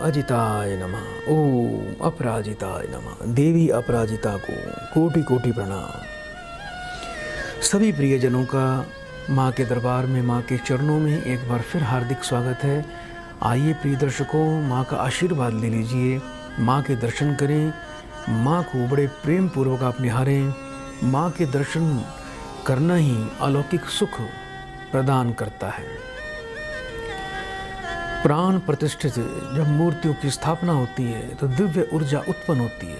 अजिताय नमः। ओम अपराजिताय नमः। देवी अपराजिता को कोटि कोटि प्रणाम। सभी प्रियजनों का माँ के दरबार में, माँ के चरणों में एक बार फिर हार्दिक स्वागत है। आइए प्रिय दर्शकों, माँ का आशीर्वाद ले लीजिए, माँ के दर्शन करें, माँ को बड़े प्रेम पूर्वक आप निहारें। माँ के दर्शन करना ही अलौकिक सुख प्रदान करता है। प्राण प्रतिष्ठित जब मूर्तियों की स्थापना होती है तो दिव्य ऊर्जा उत्पन्न होती है।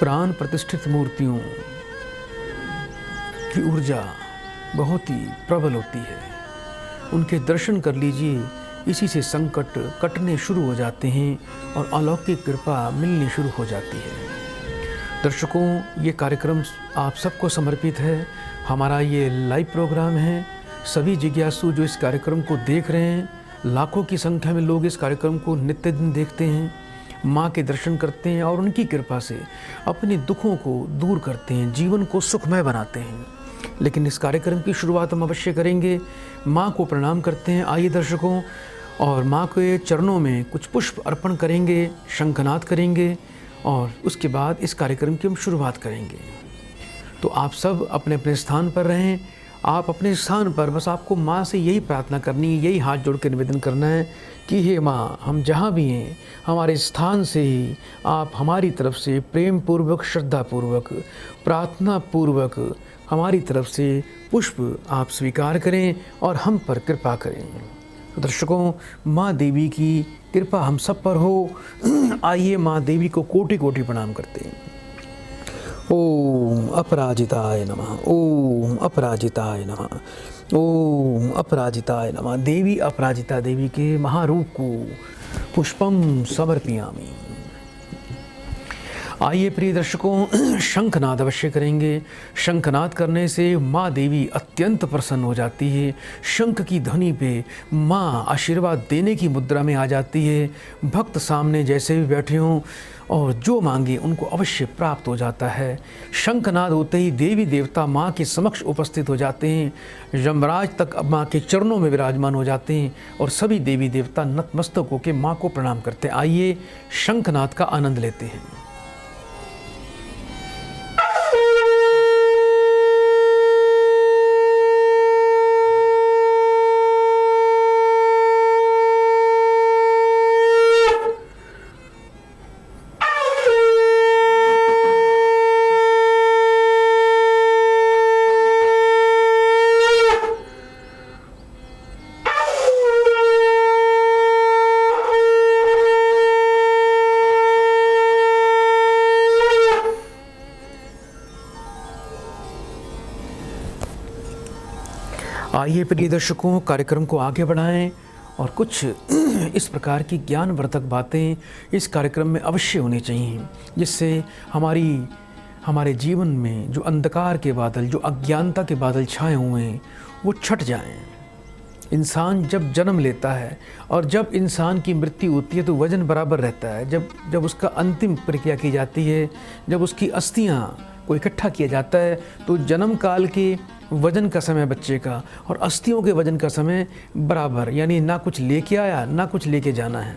प्राण प्रतिष्ठित मूर्तियों की ऊर्जा बहुत ही प्रबल होती है। उनके दर्शन कर लीजिए, इसी से संकट कटने शुरू हो जाते हैं और अलौकिक कृपा मिलनी शुरू हो जाती है। दर्शकों, ये कार्यक्रम आप सबको समर्पित है। हमारा ये लाइव प्रोग्राम है। सभी जिज्ञासु जो इस कार्यक्रम को देख रहे हैं, लाखों की संख्या में लोग इस कार्यक्रम को नित्य दिन देखते हैं, माँ के दर्शन करते हैं और उनकी कृपा से अपने दुखों को दूर करते हैं, जीवन को सुखमय बनाते हैं। लेकिन इस कार्यक्रम की शुरुआत हम अवश्य करेंगे, माँ को प्रणाम करते हैं। आइए दर्शकों, और माँ के चरणों में कुछ पुष्प अर्पण करेंगे, शंखनाद करेंगे और उसके बाद इस कार्यक्रम की हम शुरुआत करेंगे। तो आप सब अपने अपने स्थान पर रहें। आप अपने स्थान पर बस आपको माँ से यही प्रार्थना करनी है, यही हाथ जोड़ के निवेदन करना है कि हे माँ, हम जहाँ भी हैं हमारे स्थान से ही आप हमारी तरफ से प्रेम पूर्वक, श्रद्धा पूर्वक, प्रार्थना पूर्वक हमारी तरफ से पुष्प आप स्वीकार करें और हम पर कृपा करें। तो दर्शकों, माँ देवी की कृपा हम सब पर हो। आइए माँ देवी को कोटि कोटि प्रणाम करते हैं। ओम अपराजिताय नमः। ओम अपराजिताय नमः। ओम अपराजिताय नमः। देवी अपराजिता देवी के महारूप को पुष्पम समर्पयामि। आइए प्रिय दर्शकों, शंखनाद अवश्य करेंगे। शंखनाद करने से माँ देवी अत्यंत प्रसन्न हो जाती है। शंख की ध्वनि पे माँ आशीर्वाद देने की मुद्रा में आ जाती है। भक्त सामने जैसे भी बैठे हों और जो मांगे उनको अवश्य प्राप्त हो जाता है। शंखनाद होते ही देवी देवता माँ के समक्ष उपस्थित हो जाते हैं। यमराज तक अब माँ के चरणों में विराजमान हो जाते हैं और सभी देवी देवता नतमस्तक होकर माँ को प्रणाम करते हैं। आइए शंखनाद का आनंद लेते हैं। आइए प्रिय दर्शकों, कार्यक्रम को आगे बढ़ाएं और कुछ इस प्रकार की ज्ञानवर्धक बातें इस कार्यक्रम में अवश्य होनी चाहिए, जिससे हमारे जीवन में जो अंधकार के बादल, जो अज्ञानता के बादल छाए हुए हैं, वो छट जाएं। इंसान जब जन्म लेता है और जब इंसान की मृत्यु होती है तो वजन बराबर रहता है। जब उसका अंतिम प्रक्रिया की जाती है, जब उसकी अस्थियाँ को इकट्ठा किया जाता है, तो जन्म काल के वजन का समय बच्चे का और अस्थियों के वजन का समय बराबर, यानी ना कुछ लेके आया ना कुछ लेके जाना है।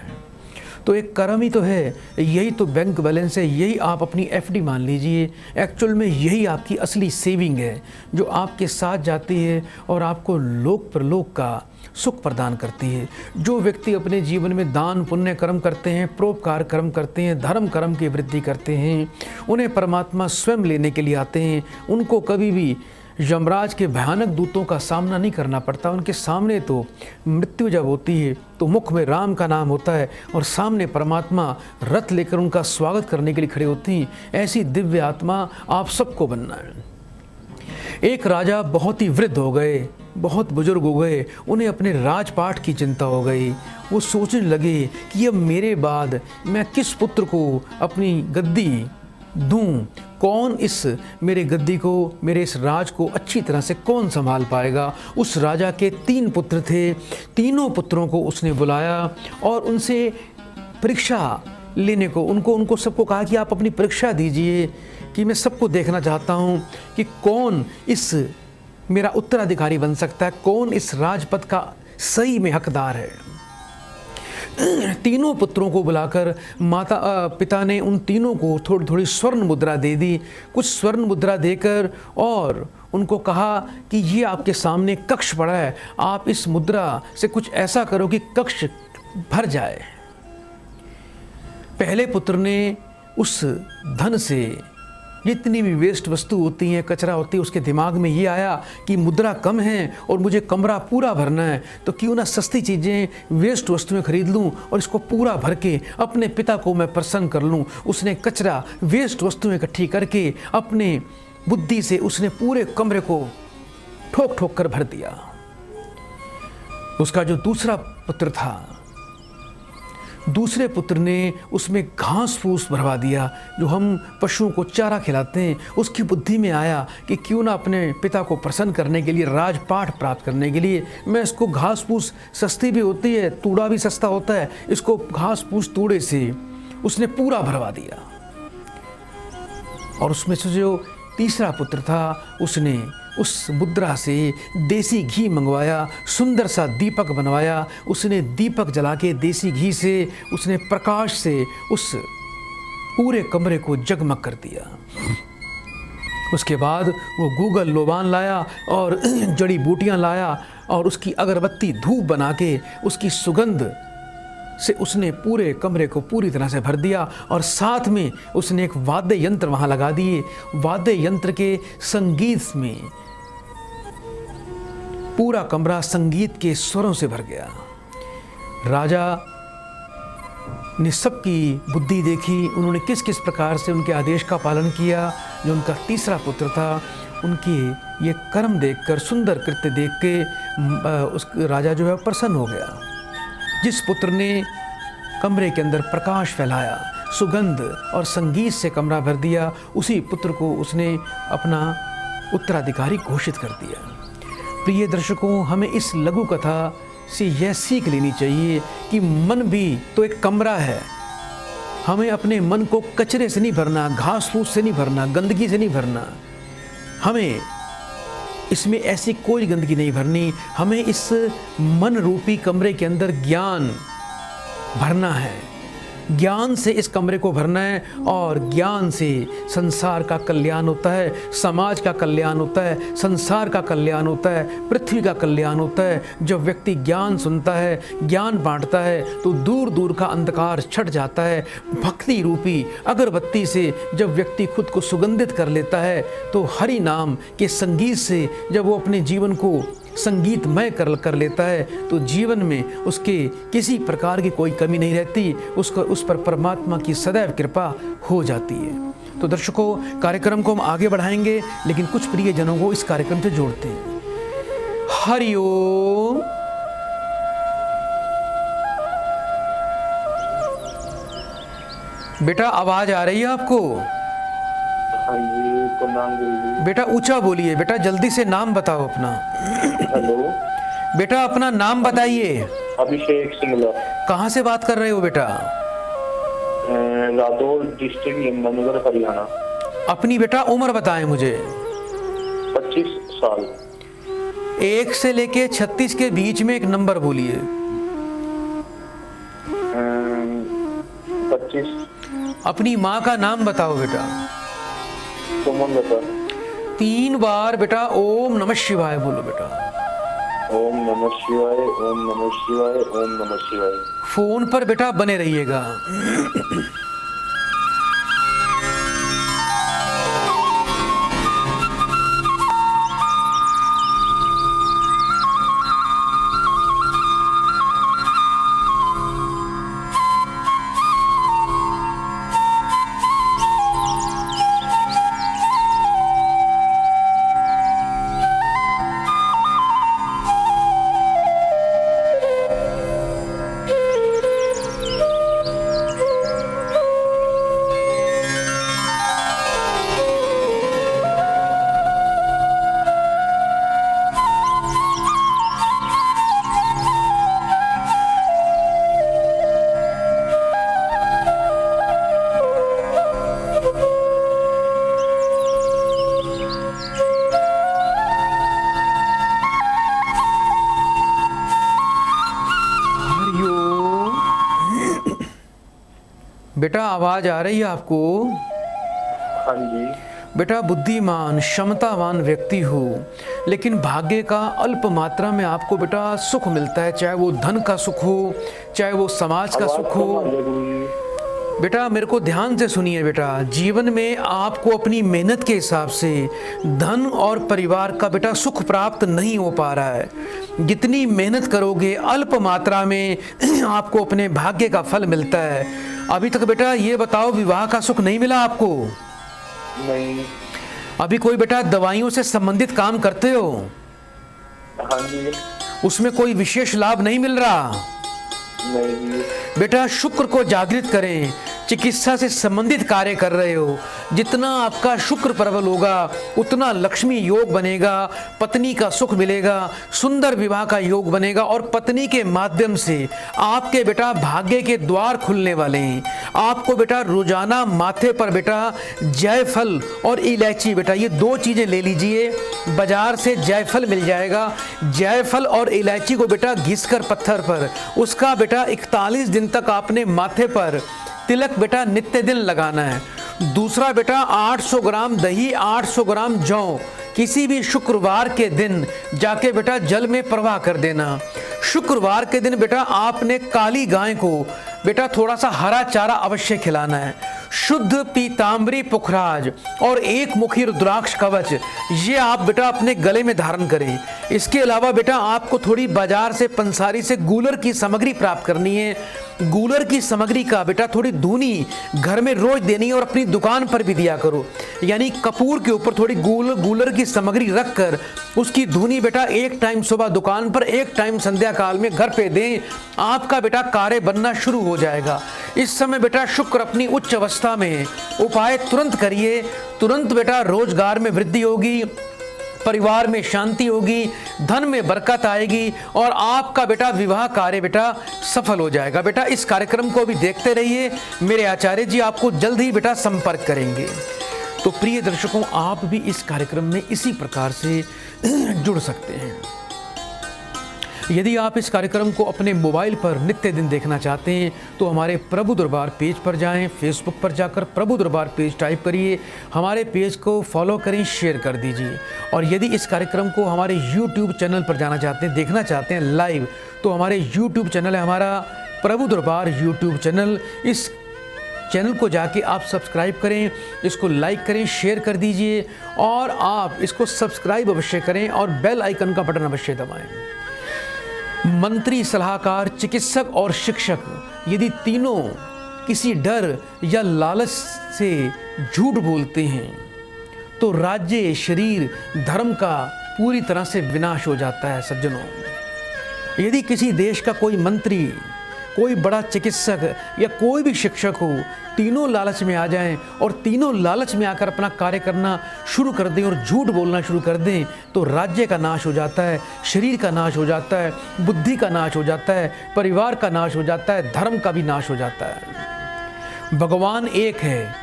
तो एक कर्म ही तो है, यही तो बैंक बैलेंस है, यही आप अपनी एफडी मान लीजिए। एक्चुअल में यही आपकी असली सेविंग है जो आपके साथ जाती है और आपको लोक परलोक का सुख प्रदान करती है। जो व्यक्ति अपने जीवन में दान पुण्य कर्म करते हैं, परोपकार कर्म करते हैं, धर्म कर्म की वृद्धि करते हैं, उन्हें परमात्मा स्वयं लेने के लिए आते हैं। उनको कभी भी यमराज के भयानक दूतों का सामना नहीं करना पड़ता। उनके सामने तो मृत्यु जब होती है तो मुख में राम का नाम होता है और सामने परमात्मा रथ लेकर उनका स्वागत करने के लिए खड़े होती हैं। ऐसी दिव्य आत्मा आप सबको बनना है। एक राजा बहुत ही वृद्ध हो गए, बहुत बुजुर्ग हो गए, उन्हें अपने राजपाट की चिंता हो गई। वो सोचने लगे कि अब मेरे बाद मैं किस पुत्र को अपनी गद्दी दूं, कौन इस मेरे गद्दी को, मेरे इस राज को अच्छी तरह से कौन संभाल पाएगा। उस राजा के 3 पुत्र थे। तीनों पुत्रों को उसने बुलाया और उनसे परीक्षा लेने को उनको सबको कहा कि आप अपनी परीक्षा दीजिए, कि मैं सबको देखना चाहता हूँ कि कौन इस मेरा उत्तराधिकारी बन सकता है, कौन इस राजपद का सही में हकदार है। तीनों पुत्रों को बुलाकर पिता ने उन तीनों को थोड़ी थोड़ी स्वर्ण मुद्रा दे दी। कुछ स्वर्ण मुद्रा देकर और उनको कहा कि ये आपके सामने कक्ष पड़ा है, आप इस मुद्रा से कुछ ऐसा करो कि कक्ष भर जाए। पहले पुत्र ने उस धन से जितनी भी वेस्ट वस्तु होती हैं, कचरा होती है, उसके दिमाग में ये आया कि मुद्रा कम है और मुझे कमरा पूरा भरना है, तो क्यों ना सस्ती चीज़ें, वेस्ट वस्तुएं खरीद लूं और इसको पूरा भर के अपने पिता को मैं प्रसन्न कर लूं। उसने कचरा, वेस्ट वस्तुएं इकट्ठी करके अपने बुद्धि से उसने पूरे कमरे को ठोक ठोक कर भर दिया। उसका जो दूसरा पुत्र था, दूसरे पुत्र ने उसमें घास फूस भरवा दिया, जो हम पशुओं को चारा खिलाते हैं। उसकी बुद्धि में आया कि क्यों ना अपने पिता को प्रसन्न करने के लिए, राजपाट प्राप्त करने के लिए मैं इसको घास फूस, सस्ती भी होती है, तूड़ा भी सस्ता होता है, इसको घास फूस तूड़े से उसने पूरा भरवा दिया। और उसमें से जो तीसरा पुत्र था, उसने उस मुद्रा से देसी घी मंगवाया, सुंदर सा दीपक बनवाया। उसने दीपक जला के देसी घी से उसने प्रकाश से उस पूरे कमरे को जगमग कर दिया। उसके बाद वो गूगल लोबान लाया और जड़ी बूटियां लाया और उसकी अगरबत्ती धूप बना के उसकी सुगंध से उसने पूरे कमरे को पूरी तरह से भर दिया। और साथ में उसने एक वाद्य यंत्र वहाँ लगा दिए। वाद्य यंत्र के संगीत में पूरा कमरा संगीत के स्वरों से भर गया। राजा ने सबकी बुद्धि देखी, उन्होंने किस किस प्रकार से उनके आदेश का पालन किया। जो उनका तीसरा पुत्र था, उनके ये कर्म देखकर, सुंदर कृत्य देख के उस राजा जो है प्रसन्न हो गया। जिस पुत्र ने कमरे के अंदर प्रकाश फैलाया, सुगंध और संगीत से कमरा भर दिया, उसी पुत्र को उसने अपना उत्तराधिकारी घोषित कर दिया। प्रिय दर्शकों, हमें इस लघु कथा से यह सीख लेनी चाहिए कि मन भी तो एक कमरा है। हमें अपने मन को कचरे से नहीं भरना, घास फूस से नहीं भरना, गंदगी से नहीं भरना। हमें इसमें ऐसी कोई गंदगी नहीं भरनी। हमें इस मन रूपी कमरे के अंदर ज्ञान भरना है, ज्ञान से इस कमरे को भरना है। और ज्ञान से संसार का कल्याण होता है, समाज का कल्याण होता है, संसार का कल्याण होता है, पृथ्वी का कल्याण होता है। जब व्यक्ति ज्ञान सुनता है, ज्ञान बांटता है, तो दूर दूर का अंधकार छट जाता है। भक्ति रूपी अगरबत्ती से जब व्यक्ति खुद को सुगंधित कर लेता है, तो हरि नाम के संगीत से जब वो अपने जीवन को संगीतमय कर लेता है, तो जीवन में उसके किसी प्रकार की कोई कमी नहीं रहती। उसको उस पर परमात्मा की सदैव कृपा हो जाती है। तो दर्शकों, कार्यक्रम को हम आगे बढ़ाएंगे, लेकिन कुछ प्रियजनों को इस कार्यक्रम से जोड़ते हैं। हरि ओम। बेटा, आवाज आ रही है आपको? हाँ जी, प्रणाम गुरुजी। बेटा ऊंचा बोलिए, बेटा जल्दी से नाम बताओ अपना। हेलो बेटा, अपना नाम बताइए। अभिषेक सिंगला। कहाँ से बात कर रहे हो बेटा? रादौर डिस्ट्रिक्ट, यमुनानगर, हरियाणा। अपनी बेटा उम्र बताएं मुझे। 25 साल। 1 से लेके 36 के बीच में एक नंबर बोलिए। 25। अपनी माँ का नाम बताओ बेटा। सुमनलता। 3 बार बेटा ओम नमः शिवाय बोलो बेटा। ओम नमः शिवाय, ओम नमः शिवाय, ओम नमः शिवाय। फोन पर बेटा बने रहिएगा। बेटा आवाज़ आ रही है आपको? हाँ जी। बेटा बुद्धिमान क्षमतावान व्यक्ति हो, लेकिन भाग्य का अल्प मात्रा में आपको बेटा सुख मिलता है, चाहे वो धन का सुख हो, चाहे वो समाज का सुख हो। बेटा मेरे को ध्यान से सुनिए बेटा, जीवन में आपको अपनी मेहनत के हिसाब से धन और परिवार का बेटा सुख प्राप्त नहीं हो पा रहा है। जितनी मेहनत करोगे अल्प मात्रा में आपको अपने भाग्य का फल मिलता है। अभी तक बेटा ये बताओ, विवाह का सुख नहीं मिला आपको? नहीं। अभी कोई बेटा दवाइयों से संबंधित काम करते हो? हाँ जी। उसमें कोई विशेष लाभ नहीं मिल रहा? नहीं जी। बेटा शुक्र को जागृत करें, चिकित्सा से संबंधित कार्य कर रहे हो, जितना आपका शुक्र प्रबल होगा उतना लक्ष्मी योग बनेगा, पत्नी का सुख मिलेगा, सुंदर विवाह का योग बनेगा और पत्नी के माध्यम से आपके बेटा भाग्य के द्वार खुलने वाले हैं। आपको बेटा रोजाना माथे पर बेटा जायफल और इलायची, बेटा ये दो चीजें ले लीजिए, बाजार से जायफल मिल जाएगा। जायफल और इलायची को बेटा घिसकर पत्थर पर, उसका बेटा 41 दिन तक आपने माथे पर तिलक बेटा नित्य दिन लगाना है। दूसरा बेटा 800 ग्राम दही, 800 ग्राम जौ किसी भी शुक्रवार के दिन जाके बेटा जल में प्रवाह कर देना। शुक्रवार के दिन बेटा आपने काली गाय को बेटा थोड़ा सा हरा चारा अवश्य खिलाना है। शुद्ध पीतांबरी पुखराज और एक मुखी रुद्राक्ष कवच ये आप बेटा अपने गले में धारण करें। इसके अलावा बेटा आपको थोड़ी बाजार से पंसारी से गूलर की सामग्री प्राप्त करनी है। गूलर की सामग्री का बेटा थोड़ी धूनी घर में रोज देनी है और अपनी दुकान पर भी दिया करो। यानी कपूर के ऊपर थोड़ी गूलर की सामग्री रखकर उसकी धूनी बेटा एक टाइम सुबह दुकान पर, एक टाइम संध्या काल में घर पे दें। आपका बेटा कार्य बनना शुरू हो जाएगा। इस समय बेटा शुक्र अपनी उच्च अवस्था में, उपाय तुरंत करिए, तुरंत बेटा रोजगार में वृद्धि होगी, परिवार में शांति होगी, धन में बरकत आएगी और आपका बेटा विवाह कार्य बेटा सफल हो जाएगा। बेटा इस कार्यक्रम को भी देखते रहिए, मेरे आचार्य जी आपको जल्द ही बेटा संपर्क करेंगे। तो प्रिय दर्शकों, आप भी इस कार्यक्रम में इसी प्रकार से जुड़ सकते हैं। यदि आप इस कार्यक्रम को अपने मोबाइल पर नित्य दिन देखना चाहते हैं तो हमारे प्रभु दरबार पेज पर जाएं, फेसबुक पर जाकर प्रभु दरबार पेज टाइप करिए, हमारे पेज को फॉलो करें, शेयर कर दीजिए। और यदि इस कार्यक्रम को हमारे यूट्यूब चैनल पर जाना चाहते हैं, देखना चाहते हैं लाइव, तो हमारे यूट्यूब चैनल है हमारा प्रभु दरबार यूट्यूब चैनल। इस चैनल को जाके आप सब्सक्राइब करें, इसको लाइक करें, शेयर कर दीजिए और आप इसको सब्सक्राइब अवश्य करें और बेल आइकन का बटन अवश्य दबाएं। मंत्री, सलाहकार, चिकित्सक और शिक्षक यदि तीनों किसी डर या लालच से झूठ बोलते हैं तो राज्य, शरीर, धर्म का पूरी तरह से विनाश हो जाता है। सज्जनों, यदि किसी देश का कोई मंत्री, कोई बड़ा चिकित्सक या कोई भी शिक्षक हो, तीनों लालच में आ जाएं और तीनों लालच में आकर अपना कार्य करना शुरू कर दें और झूठ बोलना शुरू कर दें तो राज्य का नाश हो जाता है, शरीर का नाश हो जाता है, बुद्धि का नाश हो जाता है, परिवार का नाश हो जाता है, धर्म का भी नाश हो जाता है। भगवान एक है,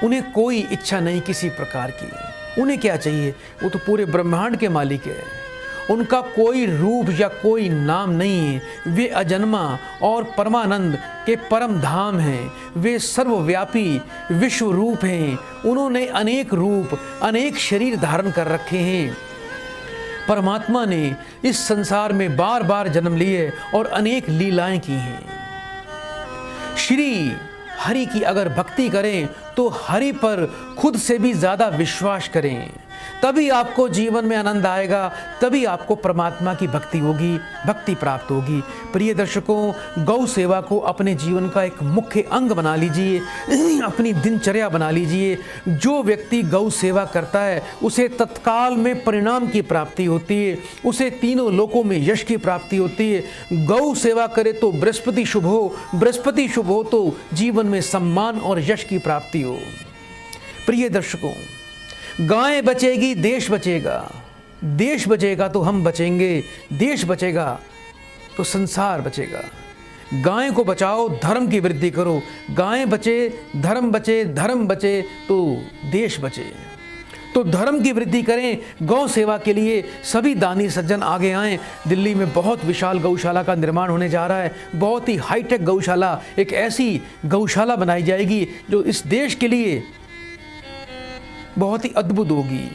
उन्हें कोई इच्छा नहीं किसी प्रकार की। उन्हें क्या चाहिए? वो तो पूरे ब्रह्मांड के मालिक है। उनका कोई रूप या कोई नाम नहीं है। वे अजन्मा और परमानंद के परम धाम हैं। वे सर्वव्यापी विश्व रूप हैं। उन्होंने अनेक रूप, अनेक शरीर धारण कर रखे हैं। परमात्मा ने इस संसार में बार बार जन्म लिए और अनेक लीलाएं की हैं। श्री हरि की अगर भक्ति करें तो हरि पर खुद से भी ज़्यादा विश्वास करें, तभी आपको जीवन में आनंद आएगा, तभी आपको परमात्मा की भक्ति होगी, भक्ति प्राप्त होगी। प्रिय दर्शकों, गौ सेवा को अपने जीवन का एक मुख्य अंग बना लीजिए, अपनी दिनचर्या बना लीजिए। जो व्यक्ति गौ सेवा करता है उसे तत्काल में परिणाम की प्राप्ति होती है, उसे तीनों लोकों में यश की प्राप्ति होती है। गौ सेवा करे तो बृहस्पति शुभ हो, बृहस्पति शुभ हो तो जीवन में सम्मान और यश की प्राप्ति हो। प्रिय दर्शकों, गाय बचेगी देश बचेगा, देश बचेगा तो हम बचेंगे, देश बचेगा तो संसार बचेगा। गाय को बचाओ, धर्म की वृद्धि करो। गाय बचे, धर्म बचे, धर्म बचे तो देश बचे। तो धर्म की वृद्धि करें, गौ सेवा के लिए सभी दानी सज्जन आगे आएं। दिल्ली में बहुत विशाल गौशाला का निर्माण होने जा रहा है, बहुत ही हाईटेक गौशाला, एक ऐसी गौशाला बनाई जाएगी जो इस देश के लिए बहुत ही अद्भुत होगी,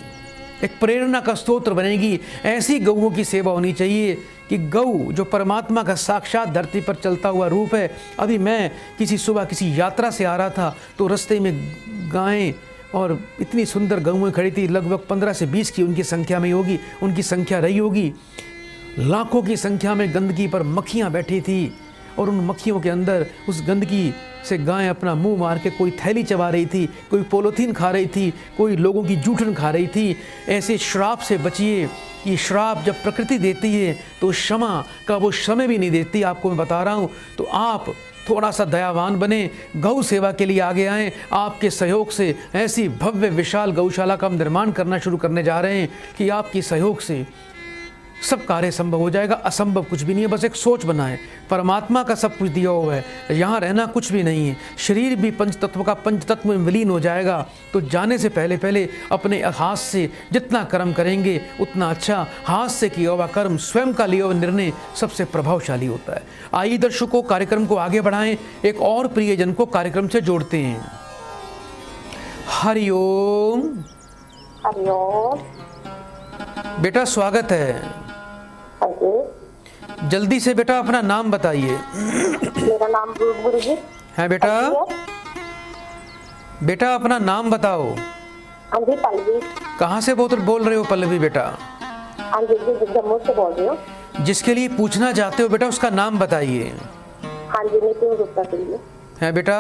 एक प्रेरणा का स्रोत बनेगी। ऐसी गौओं की सेवा होनी चाहिए कि गौ जो परमात्मा का साक्षात धरती पर चलता हुआ रूप है। अभी मैं सुबह किसी यात्रा से आ रहा था तो रास्ते में गायें और इतनी सुंदर गौएं खड़ी थी, लगभग 15 से 20 की उनकी संख्या में होगी, उनकी संख्या रही होगी। लाखों की संख्या में गंदगी पर मक्खियाँ बैठी थी और उन मक्खियों के अंदर उस गंदगी से गाय अपना मुंह मार के कोई थैली चबा रही थी, कोई पॉलीथीन खा रही थी, कोई लोगों की जूठन खा रही थी। ऐसे श्राप से बचिए। ये श्राप जब प्रकृति देती है तो क्षमा का वो समय भी नहीं देती, आपको मैं बता रहा हूँ। तो आप थोड़ा सा दयावान बने, गौ सेवा के लिए आगे आएँ। आपके सहयोग से ऐसी भव्य विशाल गौशाला का हम निर्माण करना शुरू करने जा रहे हैं कि आपकी सहयोग से सब कार्य संभव हो जाएगा। असंभव कुछ भी नहीं है, बस एक सोच बनाएं। परमात्मा का सब कुछ दिया हुआ है, यहाँ रहना कुछ भी नहीं है। शरीर भी पंच तत्व का पंच तत्व में विलीन हो जाएगा। तो जाने से पहले पहले अपने हाथ से जितना कर्म करेंगे उतना अच्छा। हाथ से किया हुआ कर्म, स्वयं का लिया हुआ निर्णय सबसे प्रभावशाली होता है। आइए दर्शकों, कार्यक्रम को आगे बढ़ाएं, एक और प्रियजन को कार्यक्रम से जोड़ते हैं। हरिओम। हरिओम। बेटा स्वागत है। जल्दी से बेटा अपना नाम बताइए। मेरा नाम गुरु है बेटा। बेटा अपना नाम बताओ। हाँ जी पल्लवी। कहाँ से बोल रहे हो पल्लवी बेटा? हाँ जी जम्मू से बोल रही हूँ। जिसके लिए पूछना चाहते हो बेटा उसका नाम बताइए। हाँ जी नितिन गुप्ता के लिए। है बेटा?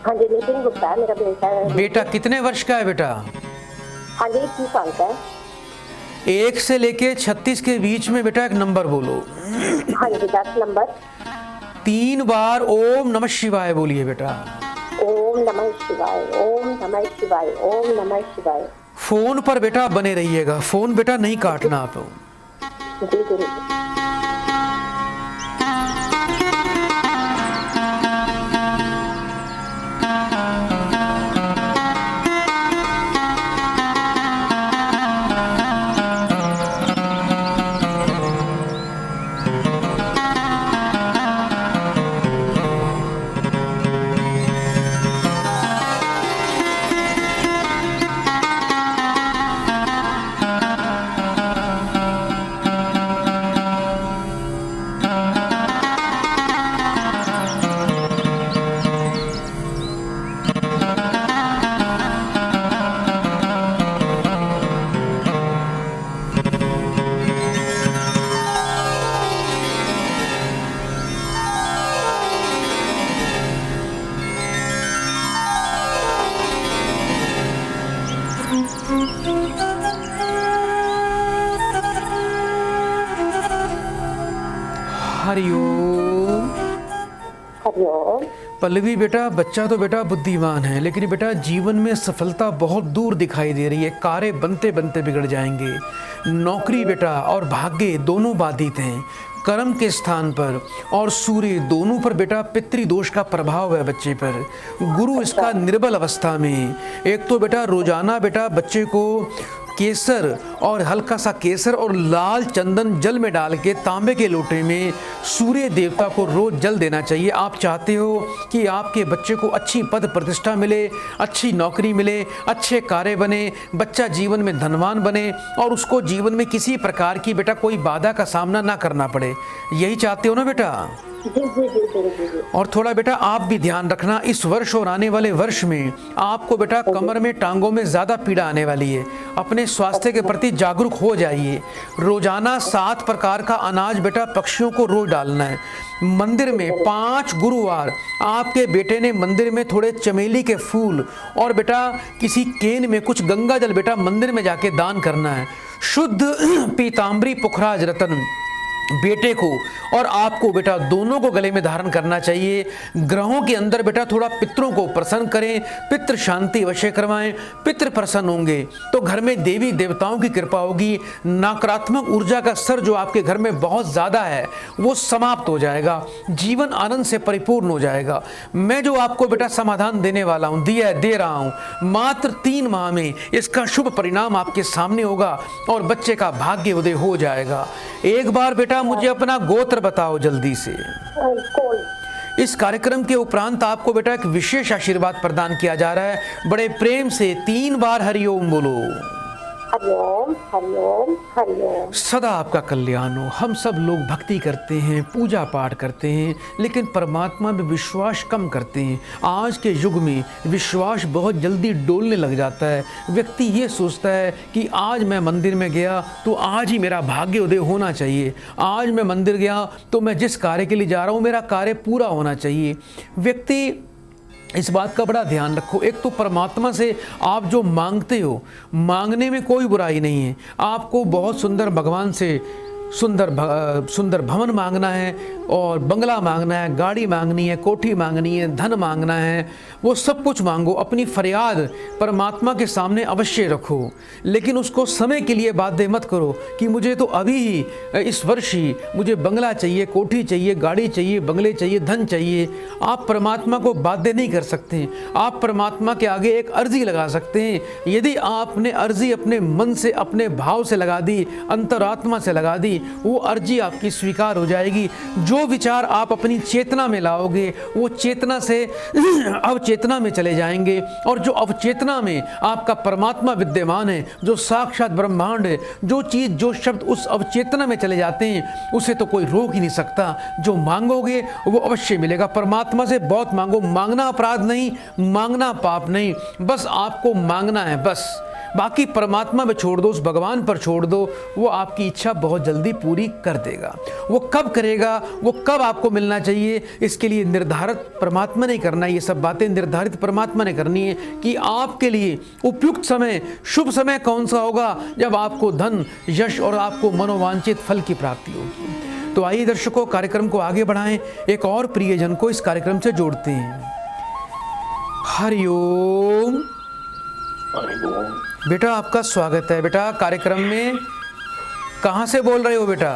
हाँ जी नितिन गुप्ता है मेरा बेटा है। बेटा कितने वर्ष का है बेटा? हाँ जी 21 साल का है। 1 से लेके 36 के बीच में बेटा एक नंबर बोलो। हाँ जी 10 नंबर। 3 बार ओम नमः शिवाय बोलिए बेटा। ओम नमः शिवाय, ओम नमः शिवाय, ओम नमः शिवाय। फोन पर बेटा बने रहिएगा, फोन बेटा नहीं काटना आप। जी गुरु। हरिओम। हरिओम। पल्लवी बेटा, बच्चा तो बेटा बुद्धिमान है, लेकिन बेटा जीवन में सफलता बहुत दूर दिखाई दे रही है। कार्य बनते बनते बिगड़ जाएंगे। नौकरी बेटा और भाग्य दोनों बाधित हैं। कर्म के स्थान पर और सूर्य दोनों पर बेटा पितृदोष का प्रभाव है बच्चे पर। गुरु इसका निर्बल अवस्था में। एक तो बेटा रोजाना बेटा बच्चे को केसर और हल्का सा केसर और लाल चंदन जल में डाल के तांबे के लोटे में सूर्य देवता को रोज जल देना चाहिए। आप चाहते हो कि आपके बच्चे को अच्छी पद प्रतिष्ठा मिले, अच्छी नौकरी मिले, अच्छे कार्य बने, बच्चा जीवन में धनवान बने और उसको जीवन में किसी प्रकार की बेटा कोई बाधा का सामना ना करना पड़े। यही चाहते हो ना बेटा? जी। और थोड़ा बेटा आप भी ध्यान रखना, इस वर्ष और आने वाले वर्ष में आपको बेटा कमर में टांगों में ज़्यादा पीड़ा आने वाली है। अपने स्वास्थ्य के प्रति जागरूक हो जाइए। रोजाना 7 प्रकार का अनाज बेटा पक्षियों को रोज डालना है। मंदिर में 5 गुरुवार आपके बेटे ने मंदिर में थोड़े चमेली के फूल और बेटा किसी केन में कुछ गंगा जल बेटा मंदिर में जाके दान करना है। शुद्ध पीताम्बरी पुखराज रतन बेटे को और आपको बेटा दोनों को गले में धारण करना चाहिए। ग्रहों के अंदर बेटा थोड़ा पितरों को प्रसन्न करें, पितृ शांति अवश्य करवाएं। पितृ प्रसन्न होंगे तो घर में देवी देवताओं की कृपा होगी। नकारात्मक ऊर्जा का स्तर जो आपके घर में बहुत ज़्यादा है वो समाप्त हो जाएगा, जीवन आनंद से परिपूर्ण हो जाएगा। मैं जो आपको बेटा समाधान देने वाला हूँ, दे रहा हूँ, मात्र 3 माह में इसका शुभ परिणाम आपके सामने होगा और बच्चे का भाग्य उदय हो जाएगा। एक बार बेटा मुझे अपना गोत्र बताओ जल्दी से। कौन? इस कार्यक्रम के उपरांत आपको बेटा एक विशेष आशीर्वाद प्रदान किया जा रहा है। बड़े प्रेम से 3 बार हरिओम बोलो। हरिओम हरिओम हरिओम। सदा आपका कल्याण हो। हम सब लोग भक्ति करते हैं, पूजा पाठ करते हैं, लेकिन परमात्मा में विश्वास कम करते हैं। आज के युग में विश्वास बहुत जल्दी डोलने लग जाता है। व्यक्ति ये सोचता है कि आज मैं मंदिर में गया तो आज ही मेरा भाग्य उदय होना चाहिए, आज मैं मंदिर गया तो मैं जिस कार्य के लिए जा रहा हूँ मेरा कार्य पूरा होना चाहिए। व्यक्ति इस बात का बड़ा ध्यान रखो। एक तो परमात्मा से आप जो मांगते हो, मांगने में कोई बुराई नहीं है। आपको बहुत सुंदर भगवान से सुंदर भवन मांगना है और बंगला मांगना है, गाड़ी मांगनी है, कोठी मांगनी है, धन मांगना है, वो सब कुछ मांगो। अपनी फरियाद परमात्मा के सामने अवश्य रखो, लेकिन उसको समय के लिए बाध्य मत करो कि मुझे तो अभी ही इस वर्ष ही मुझे बंगला चाहिए, कोठी चाहिए, गाड़ी चाहिए, बंगले चाहिए, धन चाहिए। आप परमात्मा को बाध्य नहीं कर सकते। आप परमात्मा के आगे एक अर्जी लगा सकते हैं। यदि आपने अर्जी अपने मन से, अपने भाव से लगा दी, अंतरात्मा से लगा दी, वो अर्जी आपकी स्वीकार हो जाएगी। जो विचार आप अपनी चेतना में लाओगे वो चेतना से अवचेतना में चले जाएंगे, और जो अवचेतना में आपका परमात्मा विद्यमान है, जो साक्षात ब्रह्मांड है, जो चीज़ जो शब्द उस अवचेतना में चले जाते हैं उसे तो कोई रोक ही नहीं सकता। जो मांगोगे वो अवश्य मिलेगा। परमात्मा से बहुत मांगो। मांगना अपराध नहीं, मांगना पाप नहीं, बस आपको मांगना है। बस बाकी परमात्मा में छोड़ दो, उस भगवान पर छोड़ दो, वो आपकी इच्छा बहुत जल्दी पूरी कर देगा। वो कब करेगा, वो कब आपको मिलना चाहिए, इसके लिए निर्धारित परमात्मा ने करना है। ये सब बातें निर्धारित परमात्मा ने करनी है कि आपके लिए उपयुक्त समय, शुभ समय कौन सा होगा, जब आपको धन, यश और आपको मनोवांछित फल की प्राप्ति होगी। तो आइए दर्शकों, कार्यक्रम को आगे बढ़ाएं, एक और प्रियजन को इस कार्यक्रम से जोड़ते हैं। हरिओम। बेटा आपका स्वागत है बेटा कार्यक्रम में। कहाँ से बोल रहे हो बेटा?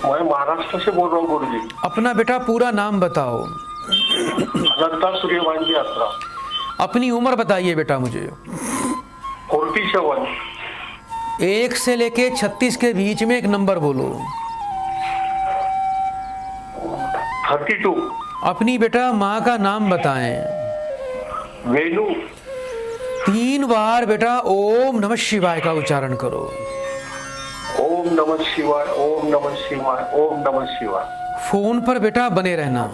मैं महाराष्ट्र से बोल रहा हूँ गुरुजी। अपना बेटा पूरा नाम बताओ। दत्ता सूर्यवंशी यात्रा। अपनी उम्र बताइए बेटा मुझे। 47। 1 से लेके 36 के बीच में एक नंबर बोलो। 32। अपनी बेटा माँ का नाम बताएं। वेणु। 3 बार बेटा ओम नमः शिवाय का उच्चारण करो। ओम नमः शिवाय, ओम नमः शिवाय, ओम नमः शिवाय। फोन पर बेटा बने रहना।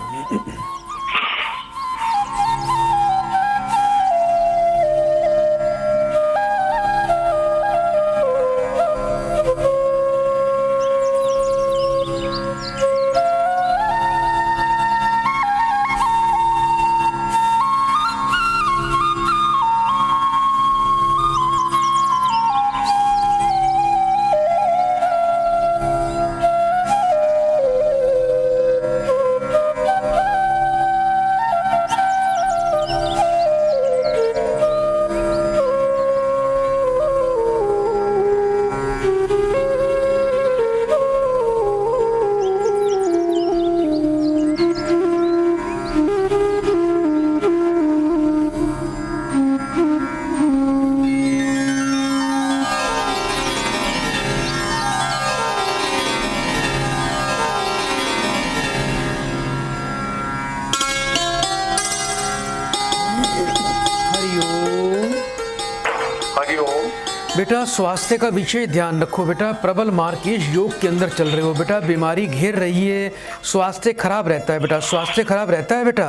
बेटा स्वास्थ्य का विशेष ध्यान रखो बेटा। प्रबल मार्केश योग के अंदर चल रहे हो बेटा। बीमारी घेर रही है, स्वास्थ्य खराब रहता है बेटा। स्वास्थ्य खराब रहता है बेटा।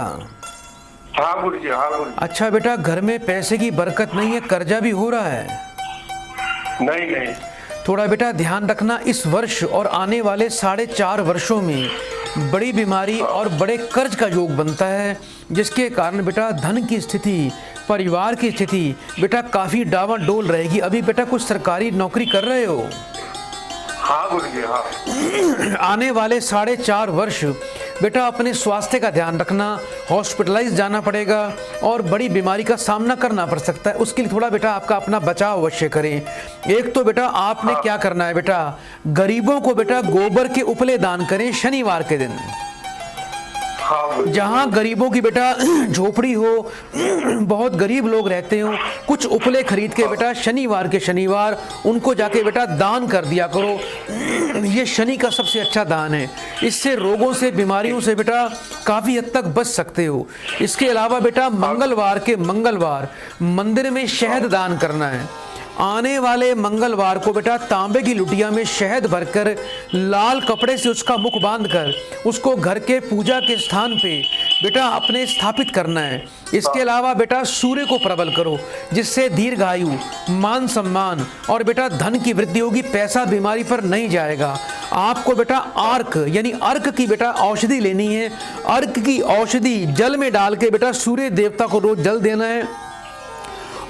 हाँ गुरुजी, हाँ गुरुजी। अच्छा बेटा, घर में पैसे की बरकत नहीं है, कर्जा भी हो रहा है? नहीं नहीं। थोड़ा बेटा ध्यान रखना, इस वर्ष और आने वाले 4.5 वर्षों में बड़ी बीमारी और बड़े कर्ज का योग बनता है, जिसके कारण बेटा धन की स्थिति, परिवार की स्थिति बेटा काफ़ी डावाडोल रहेगी। अभी बेटा कुछ सरकारी नौकरी कर रहे हो? हाँ गुरुजी हाँ। आने वाले 4.5 वर्ष बेटा अपने स्वास्थ्य का ध्यान रखना, हॉस्पिटलाइज जाना पड़ेगा और बड़ी बीमारी का सामना करना पड़ सकता है। उसके लिए थोड़ा बेटा आपका अपना बचाव अवश्य करें। एक तो बेटा आपने क्या करना है बेटा, गरीबों को बेटा गोबर के उपले दान करें शनिवार के दिन। हाँ गुरुजी। जहाँ गरीबों की बेटा झोपड़ी हो, बहुत गरीब लोग रहते हो, कुछ उपले खरीद के बेटा शनिवार के शनिवार उनको जाके बेटा दान कर दिया करो। ये शनि का सबसे अच्छा दान है। इससे रोगों से, बीमारियों से बेटा काफ़ी हद तक बच सकते हो। इसके अलावा बेटा मंगलवार के मंगलवार मंदिर में शहद दान करना है। आने वाले मंगलवार को बेटा तांबे की लुटिया में शहद भरकर लाल कपड़े से उसका मुख बांधकर उसको घर के पूजा के स्थान पे बेटा अपने स्थापित करना है। इसके अलावा बेटा सूर्य को प्रबल करो, जिससे दीर्घायु, मान सम्मान और बेटा धन की वृद्धि होगी, पैसा बीमारी पर नहीं जाएगा। आपको बेटा आर्क यानी अर्क की बेटा औषधि लेनी है। अर्क की औषधि जल में डाल के बेटा सूर्य देवता को रोज जल देना है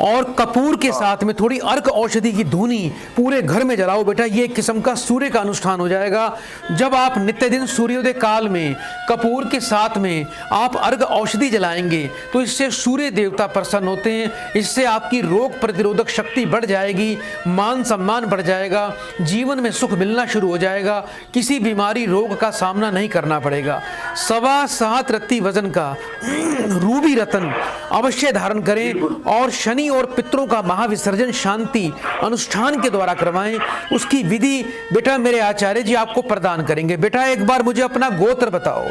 और कपूर के साथ में थोड़ी अर्क औषधि की धूनी पूरे घर में जलाओ बेटा। ये एक किस्म का सूर्य का अनुष्ठान हो जाएगा। जब आप नित्य दिन सूर्योदय काल में कपूर के साथ में आप अर्क औषधि जलाएंगे तो इससे सूर्य देवता प्रसन्न होते हैं। इससे आपकी रोग प्रतिरोधक शक्ति बढ़ जाएगी, मान सम्मान बढ़ जाएगा, जीवन में सुख मिलना शुरू हो जाएगा, किसी बीमारी रोग का सामना नहीं करना पड़ेगा। 7.25 रत्ती वजन का रूबी रतन अवश्य धारण करें और शनि और पितरों का महाविसर्जन शांति अनुष्ठान के द्वारा करवाएं। उसकी विधि बेटा मेरे आचार्य जी आपको प्रदान करेंगे। बेटा एक बार मुझे अपना गोत्र बताओ।